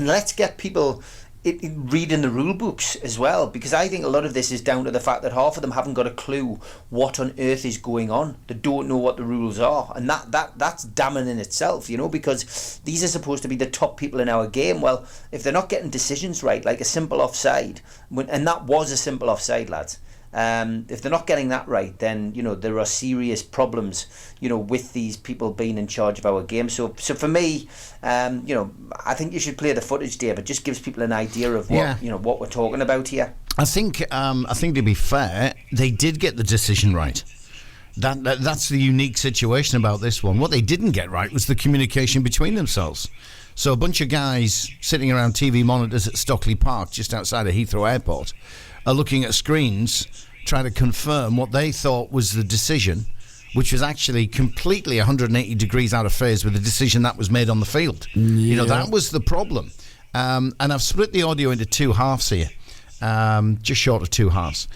let's get people reading the rule books as well, because I think a lot of this is down to the fact that half of them haven't got a clue what on earth is going on. They don't know what the rules are, and that's damning in itself, because these are supposed to be the top people in our game. Well, if they're not getting decisions right, like a simple offside, and that was a simple offside, lads, If they're not getting that right, then there are serious problems with these people being in charge of our game. So for me, I think you should play the footage, Dave. It just gives people an idea of what we're talking about here. I think to be fair, they did get the decision right. That's the unique situation about this one. What they didn't get right was the communication between themselves. So a bunch of guys sitting around TV monitors at Stockley Park, just outside of Heathrow Airport, are looking at screens, trying to confirm what they thought was the decision, which was actually completely 180 degrees out of phase with the decision that was made on the field. Yeah. That was the problem. And I've split the audio into two halves here, just short of two halves,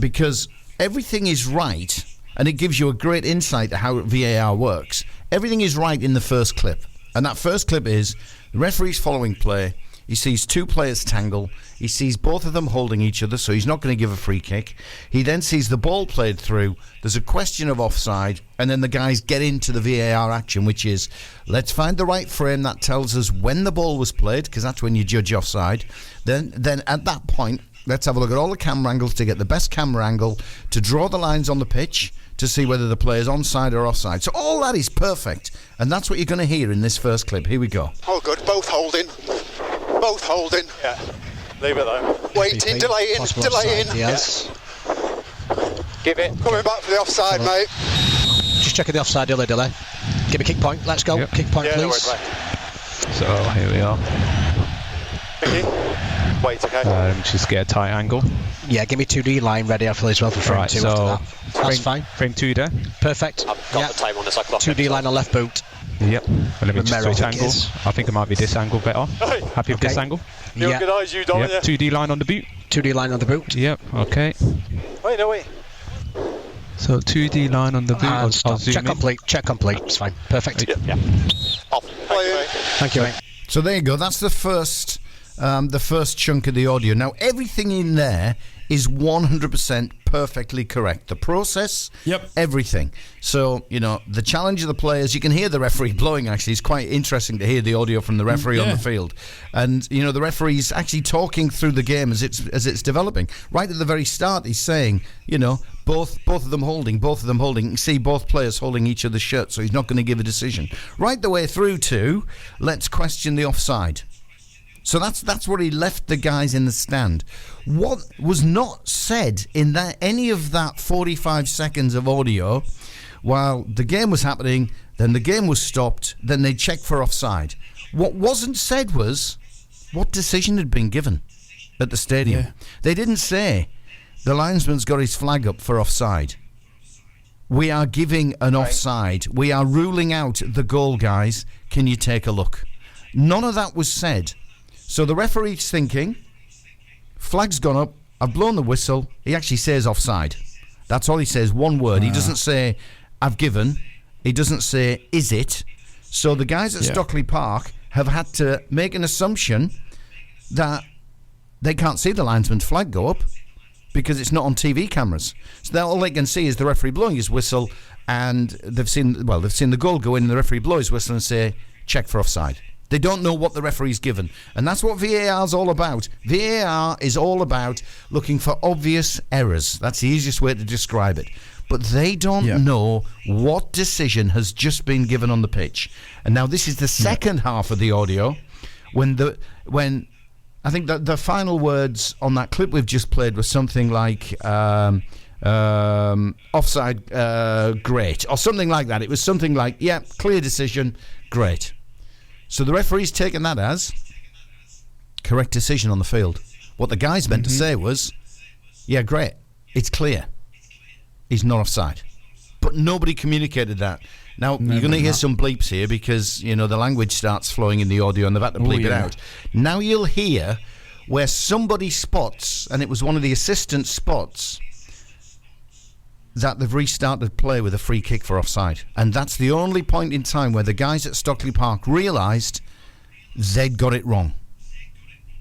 because everything is right, and it gives you a great insight to how VAR works. Everything is right in the first clip. And that first clip is the referee's following play. He sees two players tangle. He sees both of them holding each other, so he's not going to give a free kick. He then sees the ball played through. There's a question of offside, and then the guys get into the VAR action, which is, let's find the right frame that tells us when the ball was played, because that's when you judge offside. Then at that point, let's have a look at all the camera angles to get the best camera angle to draw the lines on the pitch to see whether the player's onside or offside. So all that is perfect, and that's what you're going to hear in this first clip. Here we go. Oh, good. Both holding. Both holding. Yeah. Leave it though. Waiting, delaying. Yes. Give it. Coming back for the offside, mate. Just checking the offside, delay. Give me kick point. Let's go. Yep. Kick point, Yeah, please. no worries, mate. So here we are. Vicky. Wait, okay. Just get a tight angle. Yeah, give me 2D line ready after as well for frame 2 after that. That's fine. Frame 2 there. Perfect. I've got the time on this. I clocked 2D line on left boot. Yep. Well, let me just switch angle. Is. I think it might be this angle better. Happy with this angle? Yeah. Good eyes, you, Dom, yep. 2D line on the boot. 2D line on the boot. Yep. Okay. Wait, no, wait. So 2D line on the boot. I'll zoom check in. complete. Check complete. It's fine. Perfect. Yeah. Off. Thank you, mate. So there you go. That's the first chunk of the audio. Now, everything in there is 100% perfectly correct. The process, everything. So, the challenge of the players, you can hear the referee blowing, actually. It's quite interesting to hear the audio from the referee on the field. And, the referee's actually talking through the game as it's developing. Right at the very start, he's saying, both of them holding. You can see both players holding each other's shirt, so he's not going to give a decision. Right the way through to, let's question the offside. So that's where he left the guys in the stand. What was not said in any of that 45 seconds of audio, while the game was happening, then the game was stopped, then they checked for offside. What wasn't said was what decision had been given at the stadium. Yeah. They didn't say the linesman's got his flag up for offside. We are giving an offside. We are ruling out the goal, guys. Can you take a look? None of that was said. So the referee's thinking, flag's gone up, I've blown the whistle. He actually says offside. That's all he says, one word. He doesn't say, I've given. He doesn't say, is it? So the guys at Stockley Park have had to make an assumption that they can't see the linesman's flag go up because it's not on TV cameras. So all they can see is the referee blowing his whistle, and they've seen the goal go in, and the referee blow his whistle and say, check for offside. They don't know what the referee's given. And that's what VAR is all about. VAR is all about looking for obvious errors. That's the easiest way to describe it. But they don't know what decision has just been given on the pitch. And now this is the second half of the audio when I think that the final words on that clip we've just played was something like offside, great, or something like that. It was something like, clear decision, great. So the referee's taken that as correct decision on the field. What the guys meant to say was, great, it's clear. He's not offside. But nobody communicated that. Now, you're going to hear some bleeps here because, the language starts flowing in the audio and they've had to bleep it out. Now you'll hear where somebody spots, and it was one of the assistant spots, that they've restarted play with a free kick for offside. And that's the only point in time where the guys at Stockley Park realised they'd got it wrong.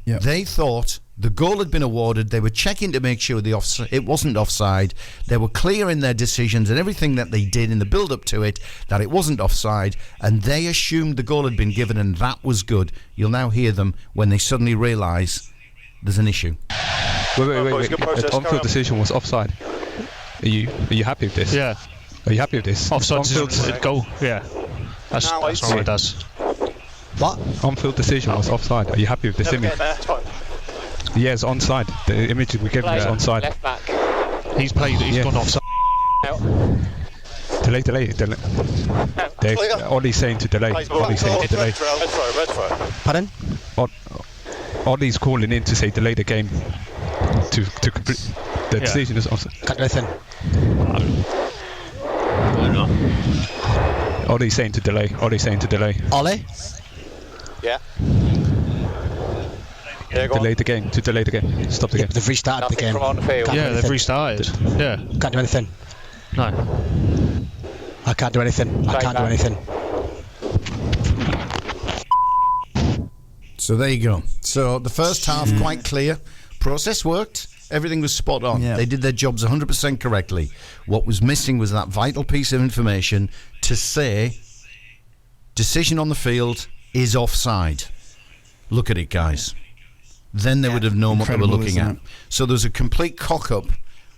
Yep. They thought the goal had been awarded. They were checking to make sure it wasn't offside. They were clear in their decisions and everything that they did in the build-up to it, that it wasn't offside, and they assumed the goal had been given, and that was good. You'll now hear them when they suddenly realise there's an issue. Wait. The on-field decision was offside. Are you happy with this? Yeah. Are you happy with this? Offside decision, goal. Yeah. That's what it does. What? On-field decision was offside. Are you happy with this image? Yeah, it's onside. The image we gave you is onside. Left back. He's gone offside. Delay. Ollie's saying to delay. Red throw. Pardon? Ollie's calling in to say delay the game to complete. The decision is offside. Can't do anything. Ollie's saying to delay. Ollie? Yeah. Delay the game. Stop the game. They've restarted the game. From on the field. Yeah, they've restarted. Yeah. Can't do anything. No. I can't do anything. So there you go. So the first half, quite clear. Process worked. Everything was spot on. Yeah. They did their jobs 100% correctly. What was missing was that vital piece of information to say, decision on the field is offside. Look at it, guys. Then they would have known what they were looking at. So there's a complete cock-up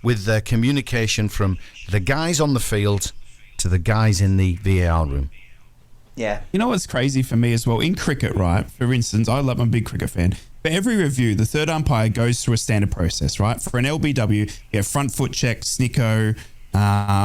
with their communication from the guys on the field to the guys in the VAR room. Yeah. You know what's crazy for me as well? In cricket, right? For instance, I'm a big cricket fan. For every review, the third umpire goes through a standard process, right? For an LBW, you have front foot check, snicko,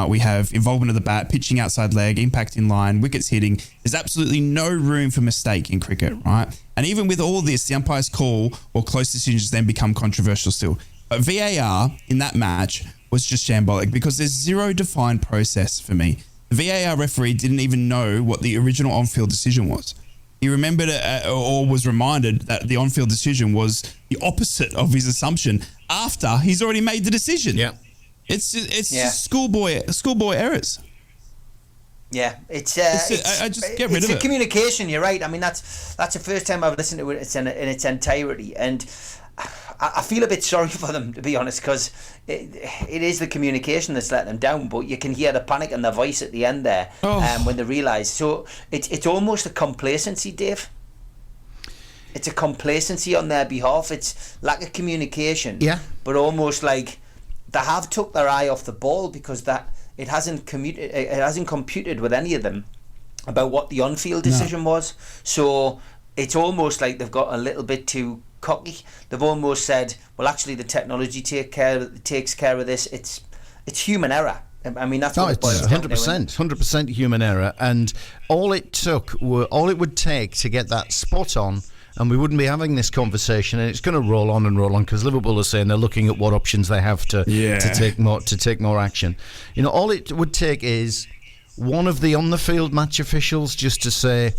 we have involvement of the bat, pitching outside leg, impact in line, wickets hitting. There's absolutely no room for mistake in cricket, right? And even with all this, the umpire's call or close decisions then become controversial still. But VAR in that match was just shambolic because there's zero defined process for me. The VAR referee didn't even know what the original on-field decision was. He remembered or was reminded that the on-field decision was the opposite of his assumption after he's already made the decision. Yeah. It's just schoolboy errors. Yeah, I just get rid of it. It's a communication. You're right. I mean, that's the first time I've listened to it in its entirety, and I feel a bit sorry for them, to be honest, because it is the communication that's letting them down. But you can hear the panic in their voice at the end there when they realise. So it's almost a complacency, Dave. It's a complacency on their behalf. It's lack of communication. Yeah. But almost like they have took their eye off the ball because it hasn't computed with any of them about what the on-field decision was. So it's almost like they've got a little bit too cocky. They've almost said, well, actually the technology takes care of this. It's human error. I mean, that's what it boils down to. 100% human error, and all it would take to get that spot on, and we wouldn't be having this conversation, and it's going to roll on because Liverpool are saying they're looking at what options they have to take more action. You know, all it would take is one of the on the field match officials just to say,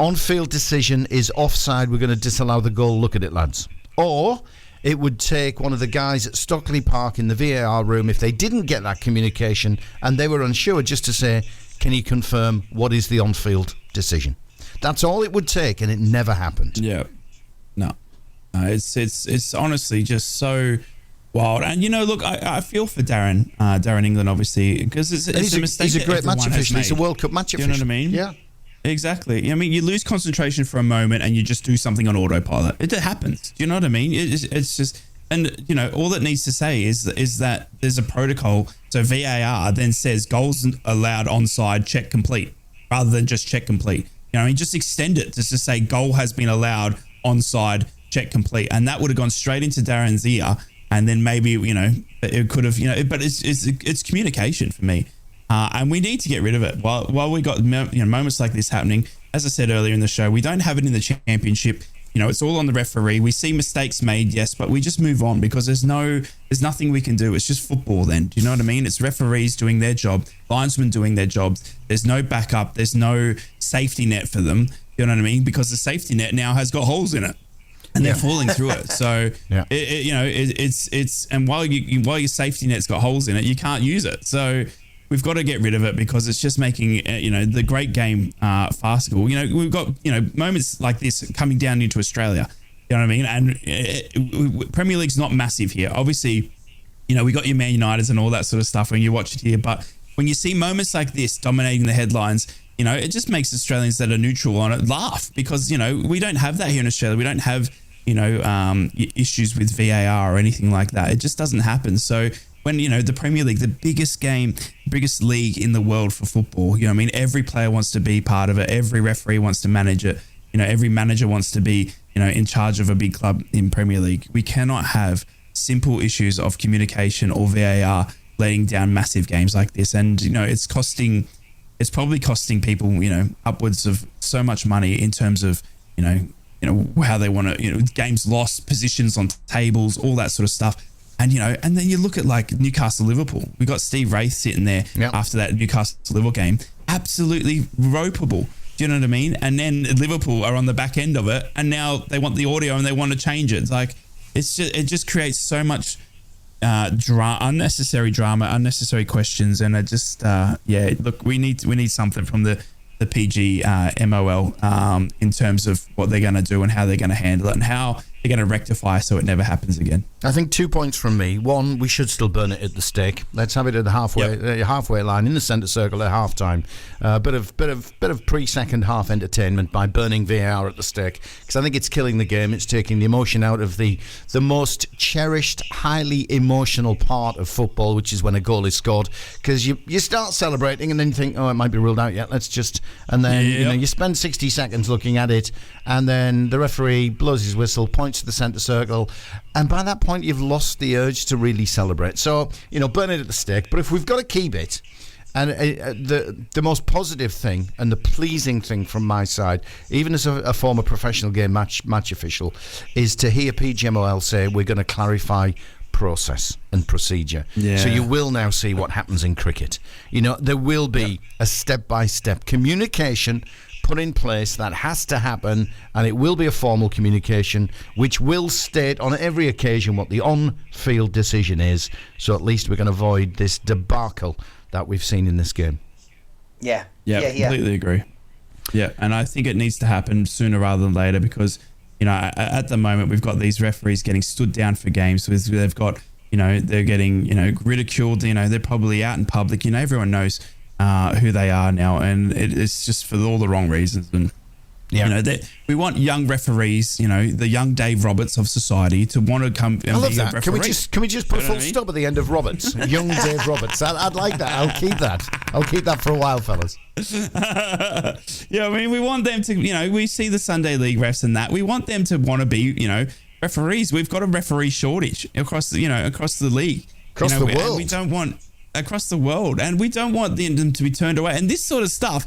on-field decision is offside, we're going to disallow the goal, look at it, lads. Or it would take one of the guys at Stockley Park in the VAR room, if they didn't get that communication and they were unsure, just to say, can you confirm what is the on-field decision? That's all it would take, and it never happened. Yeah. No. It's honestly just so wild. And, you know, look, I feel for Darren England, obviously, because it's a mistake. He's a great match official. He's a World Cup match official. You know what I mean? Yeah. Exactly. I mean, you lose concentration for a moment and you just do something on autopilot. It happens. Do you know what I mean? It's just, and you know, all it needs to say is that there's a protocol. So VAR then says goals allowed onside, check complete, rather than just check complete. You know, I mean, just extend it to just say goal has been allowed onside, check complete, and that would have gone straight into Darren's ear, and then maybe, you know, it could have, you know, but it's communication for me. And we need to get rid of it. While we got, you know, moments like this happening, as I said earlier in the show, we don't have it in the championship. You know, it's all on the referee. We see mistakes made, yes, but we just move on because there's nothing we can do. It's just football then. Do you know what I mean? It's referees doing their job, linesmen doing their jobs. There's no backup. There's no safety net for them. You know what I mean? Because the safety net now has got holes in it. And they're falling through it. So, it's and while your safety net's got holes in it, you can't use it. So we've got to get rid of it because it's just making, you know, the great game farcical. You know, we've got, you know, moments like this coming down into Australia. You know what I mean? And Premier League's not massive here. Obviously, you know, we got your Man Uniteds and all that sort of stuff when you watch it here. But when you see moments like this dominating the headlines, you know, it just makes Australians that are neutral on it laugh because, you know, we don't have that here in Australia. We don't have, issues with VAR or anything like that. It just doesn't happen. So when, the Premier League, the biggest league in the world for football, every player wants to be part of it. Every referee wants to manage it. Every manager wants to be, in charge of a big club in Premier League. We cannot have simple issues of communication or VAR letting down massive games like this. And, it's probably costing people, upwards of so much money in terms of, how they want to, games lost, positions on tables, all that sort of stuff. And, and then you look at like Newcastle Liverpool. We got Steve Wraith sitting there after that Newcastle Liverpool game. Absolutely ropeable. Do you know what I mean? And then Liverpool are on the back end of it, and now they want the audio and they want to change it. It's like, it just creates so much unnecessary drama, unnecessary questions, and it just look, we need something from the PGMOL in terms of what they're going to do and how they're going to handle it and how they're going to rectify so it never happens again. I think 2 points from me. One, we should still burn it at the stake. Let's have it at the halfway line in the centre circle at half time. Bit of pre-second half entertainment by burning VAR at the stake, because I think it's killing the game. It's taking the emotion out of the most cherished, highly emotional part of football, which is when a goal is scored. Because you start celebrating and then you think, oh, it might be ruled out yet. And then you spend 60 seconds looking at it, and then the referee blows his whistle, points to the centre circle, and by that point you've lost the urge to really celebrate. So, burn it at the stake. But if we've got to keep it, and the most positive thing and the pleasing thing from my side, even as a former professional game match official, is to hear PGMOL say we're going to clarify process and procedure. So you will now see what happens in cricket. There will be a step-by-step communication put in place that has to happen, and it will be a formal communication which will state on every occasion what the on-field decision is, so at least we can avoid this debacle that we've seen in this game. Yeah, completely agree. Yeah, and I think it needs to happen sooner rather than later, because at the moment we've got these referees getting stood down for games. They've got, they're getting, ridiculed. They're probably out in public. Everyone knows who they are now, and it's just for all the wrong reasons. And we want young referees, the young Dave Roberts of society, to want to come and I love be that. a referee. Can we just put a full stop at the end of Roberts? Young Dave Roberts. I'd like that. I'll keep that for a while, fellas. We want them to, we see the Sunday League refs and that. We want them to want to be, referees. We've got a referee shortage across the league. Across the world. And we don't want across the world, and we don't want them to be turned away. And this sort of stuff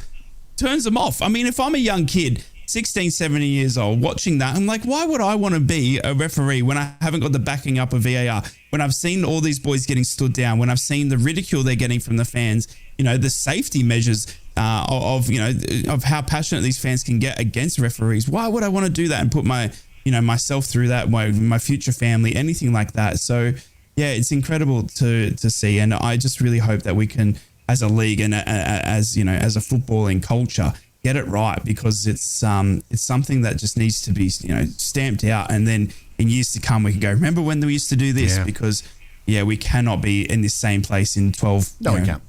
turns them off. I mean, if I'm a young kid, 16, 17 years old, watching that, I'm like, why would I want to be a referee when I haven't got the backing up of VAR? When I've seen all these boys getting stood down, when I've seen the ridicule they're getting from the fans, the safety measures of how passionate these fans can get against referees. Why would I want to do that and put myself through that, my future family, anything like that? So yeah, it's incredible to see, and I just really hope that we can, as a league and as a footballing culture, get it right, because it's something that just needs to be stamped out, and then in years to come we can go, remember when we used to do this? Because we cannot be in this same place in 12 we can't.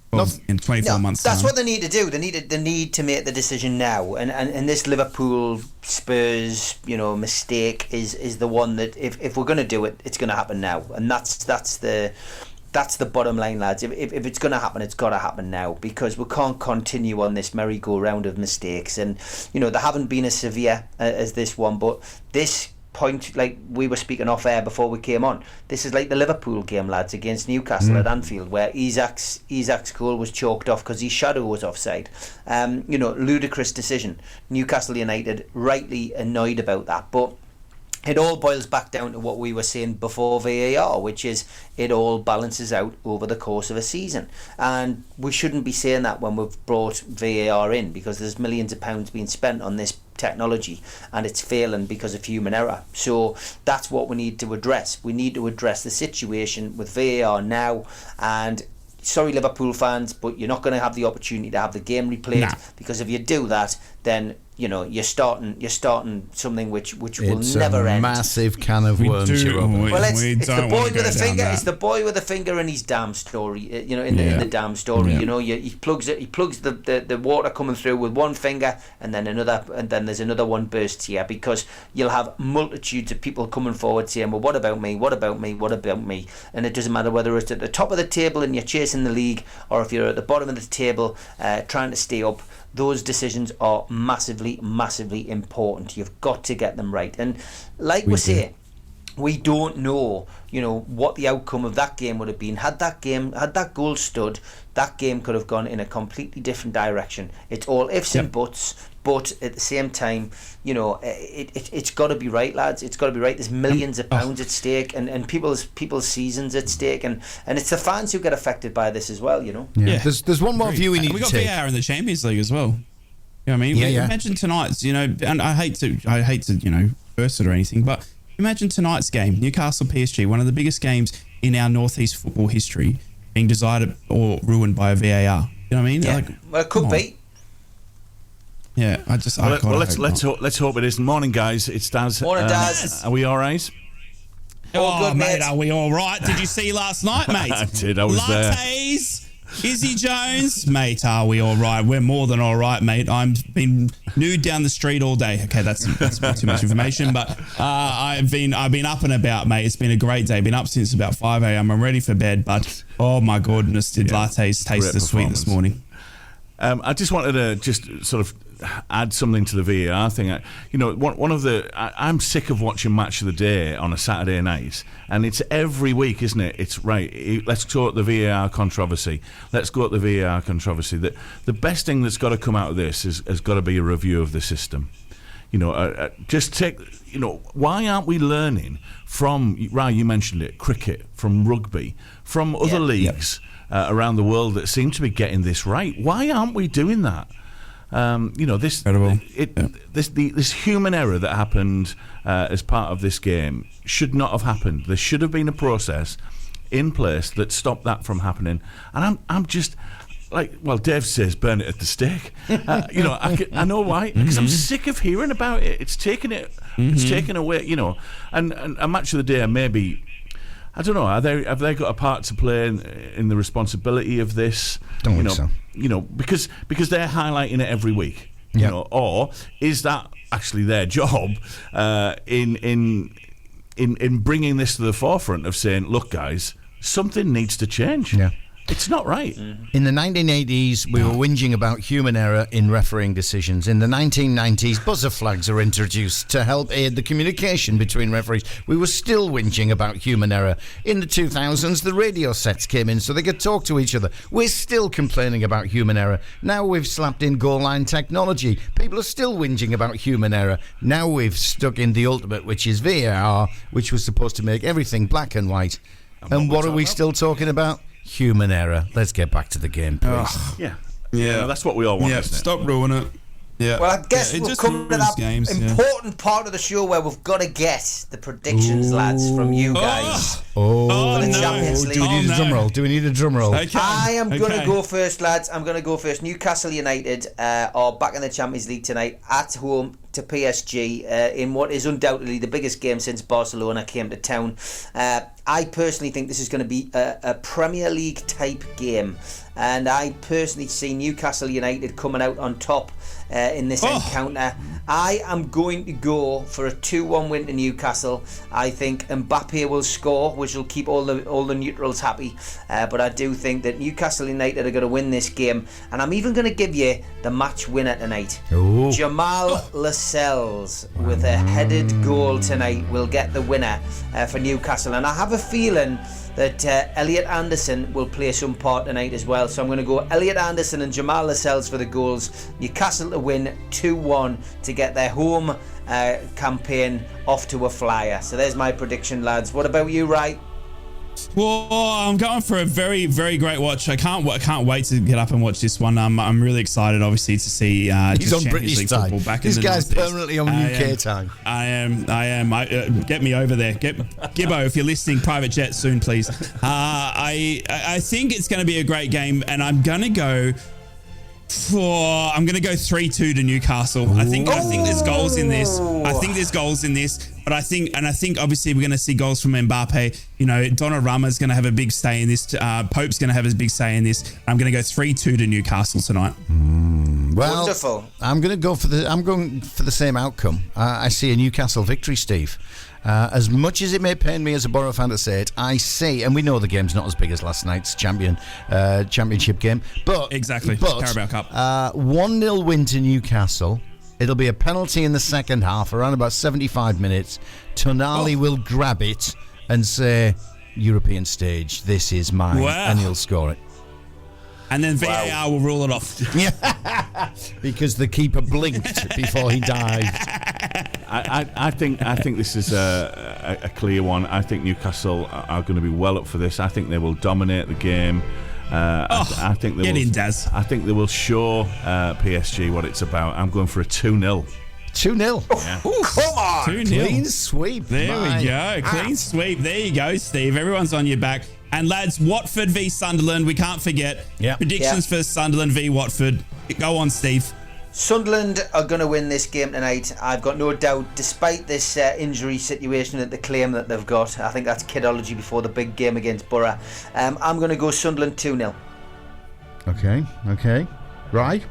In 24 months that's time. what they need to do. They need to make the decision now, and this Liverpool Spurs mistake is the one that if we're going to do it, it's going to happen now, and that's the bottom line, lads. If it's going to happen, it's got to happen now, because we can't continue on this merry-go-round of mistakes. And they haven't been as severe as this one, but this point, like we were speaking off air before we came on, this is like the Liverpool game, lads, against Newcastle at Anfield, where Isak's goal was chalked off because his shadow was offside. Ludicrous decision. Newcastle United rightly annoyed about that, but it all boils back down to what we were saying before VAR, which is it all balances out over the course of a season. And we shouldn't be saying that when we've brought VAR in, because there's millions of pounds being spent on this technology and it's failing because of human error. So that's what we need to address. We need to address the situation with VAR now. And sorry, Liverpool fans, but you're not going to have the opportunity to have the game replayed, because if you do that, then you're starting something which will It's never end. Massive can of worms. Well, it's the boy with the finger. It's the boy with the finger in his dam story. In the dam story. He plugs it. He plugs the water coming through with one finger, and then there's another one bursts here, because you'll have multitudes of people coming forward saying, well, what about me? What about me? What about me? And it doesn't matter whether it's at the top of the table and you're chasing the league, or if you're at the bottom of the table trying to stay up. Those decisions are massively, massively important. You've got to get them right. And like we say, we don't know, what the outcome of that game would have been. Had that goal stood, that game could have gone in a completely different direction. It's all ifs and buts, but at the same time, it's got to be right, lads. It's got to be right. There's millions of pounds at stake, and people's seasons at stake, and it's the fans who get affected by this as well. Yeah. There's one more view we need to take. We got VAR in the Champions League as well. You know what I mean? Imagine tonight's, and I hate to burst it or anything, but imagine tonight's game, Newcastle PSG, one of the biggest games in our Northeast football history, being decided or ruined by a VAR. You know what I mean? Yeah. Well, it could be. Yeah, let's hope it isn't. Morning, guys. It's Daz. Morning, Daz. Are we all right? Good, mate. Are we all right? Did you see last night, mate? I did. I was there. Lattes, Izzy Jones, mate. Are we all right? We're more than all right, mate. I've been nude down the street all day. Okay, that's too much information, but I've been up and about, mate. It's been a great day. Been up since about 5 a.m. I'm ready for bed, but oh my goodness, did lattes taste the sweet this morning? I just wanted to just sort of add something to the VAR thing. I'm sick of watching Match of the Day on a Saturday night, and it's every week, isn't it? It's right. Let's go at the VAR controversy. Let's go at the VAR controversy. The best thing that's got to come out of this has got to be a review of the system. Just take. Why aren't we learning from? Right, you mentioned it. Cricket, from rugby, from other leagues around the world that seem to be getting this right. Why aren't we doing that? This human error that happened as part of this game should not have happened. There should have been a process in place that stopped that from happening. And I'm just like, well, Dave says, burn it at the stake. I know why, because I'm sick of hearing about it. It's taken away. And a Match of the Day maybe. I don't know. Have they got a part to play in the responsibility of this? Don't think so. Because they're highlighting it every week. Or is that actually their job in bringing this to the forefront of saying, look, guys, something needs to change. Yeah. It's not right. In the 1980s, we were whinging about human error in refereeing decisions. In the 1990s, buzzer flags are introduced to help aid the communication between referees. We were still whinging about human error. In the 2000s, the radio sets came in so they could talk to each other. We're still complaining about human error. Now we've slapped in goal line technology. People are still whinging about human error. Now we've stuck in the ultimate, which is VAR, which was supposed to make everything black and white. And what are we still talking about? Human error. Let's get back to the game, please. Yeah, that's what we all want. Yeah, isn't it? stop ruining it. Yeah. Well, I guess we've come to that important part of the show where we've got to get the predictions, lads, from you guys. For the Champions League. Do we need a drum roll? Do we need a drum roll? Okay. I am going to go first, lads. I'm going to go first. Newcastle United are back in the Champions League tonight at home to PSG in what is undoubtedly the biggest game since Barcelona came to town. I personally think this is going to be a Premier League type game, and I personally see Newcastle United coming out on top in this encounter. I am going to go for a 2-1 win to Newcastle. I think Mbappe will score, which will keep all the neutrals happy. But I do think that Newcastle United are going to win this game, and I'm even going to give you the match winner tonight. Jamal Lascelles with a headed goal tonight will get the winner for Newcastle, and I have a feeling that Elliot Anderson will play some part tonight as well. So I'm going to go Elliot Anderson and Jamal Lascelles for the goals. Newcastle to win 2-1 to get their home campaign off to a flyer. So there's my prediction, lads. What about you, Ray? Well, I'm going for a very, very great watch. I can't wait to get up and watch this one. I'm really excited, obviously, to see he's on British time. This guy's permanently on UK time. I am. Get me over there. Gibbo, if you're listening, private jet soon, please. I think it's going to be a great game, and I'm going to go I'm going to go 3-2 to Newcastle. I think there's goals in this. But I think obviously we're going to see goals from Mbappe. You know, Donnarumma's going to have a big say in this. Pope's going to have a big say in this. I'm going to go 3-2 to Newcastle tonight. Well, wonderful. I'm going for the same outcome. I see a Newcastle victory, Steve. As much as it may pain me as a Boro fan to say it, I see, and we know the game's not as big as last night's championship game, but Carabao Cup. 1-0 win to Newcastle. It'll be a penalty in the second half, around about 75 minutes. Tonali will grab it and say, European stage, this is mine, and he'll score it. And then VAR will rule it off. Because the keeper blinked before he dived. I think this is a clear one. I think Newcastle are going to be well up for this. I think they will dominate the game. I think they get will, in, Daz. I think they will show PSG what it's about. I'm going for a 2-0. 2-0. Yeah. Come on. 2-0. Clean sweep. There we go. Clean sweep. There you go, Steve. Everyone's on your back. And lads, Watford v Sunderland. We can't forget. Predictions for Sunderland v Watford. Go on, Steve. Sunderland are going to win this game tonight. I've got no doubt, despite this injury situation that they claim that they've got. I think that's kidology before the big game against Boro. I'm going to go Sunderland 2-0. Okay. Right.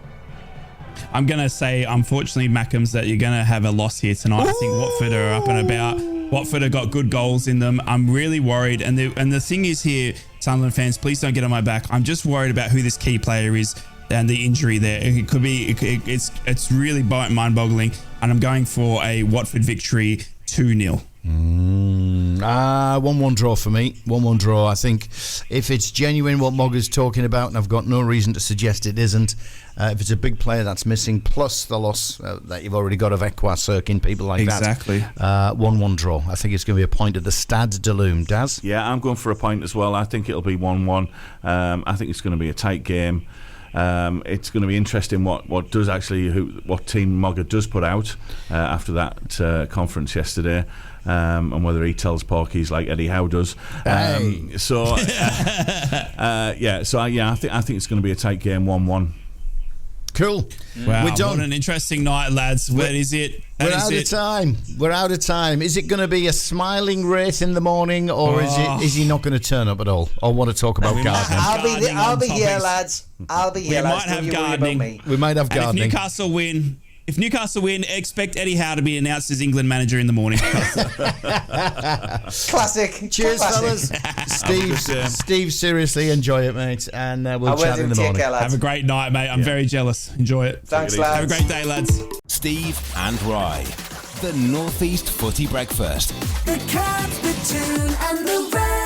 I'm going to say, unfortunately, Mackems, that you're going to have a loss here tonight. I think Watford are up and about. Watford have got good goals in them. I'm really worried. And the thing is here, Sunderland fans, please don't get on my back. I'm just worried about who this key player is and the injury there. It could be, it's really mind-boggling. And I'm going for a Watford victory 2-0. 1-1 draw for me. 1-1 draw. I think if it's genuine what Mogger's talking about, and I've got no reason to suggest it isn't, if it's a big player that's missing, plus the loss that you've already got of Ekwa, Sirkin, people like that. 1-1 draw. I think it's going to be a point at the Stade de Loom. Daz? Yeah, I'm going for a point as well. I think it'll be 1-1. I think it's going to be a tight game. It's going to be interesting what team Mogger does put out after that conference yesterday, and whether he tells Porkies like Eddie Howe does. I think it's going to be a tight game, 1-1. Cool. Wow, we're done. What an interesting night, lads. What is it? We're out of time. We're out of time. Is it going to be a smiling Wraith in the morning, or is he not going to turn up at all, or want to talk about gardening? I'll be here, lads. I'll be here, lads. We might have gardening. We might have gardening. If Newcastle win, expect Eddie Howe to be announced as England manager in the morning. Classic. Cheers, Classic. fellas. Steve, seriously, enjoy it, mate. And we'll chat in the morning. Care, have a great night, mate. I'm very jealous. Enjoy it. Thanks, lads. Have a great day, lads. Steve and Rye, the Northeast Footy Breakfast. The Cats, the Toon and the Red.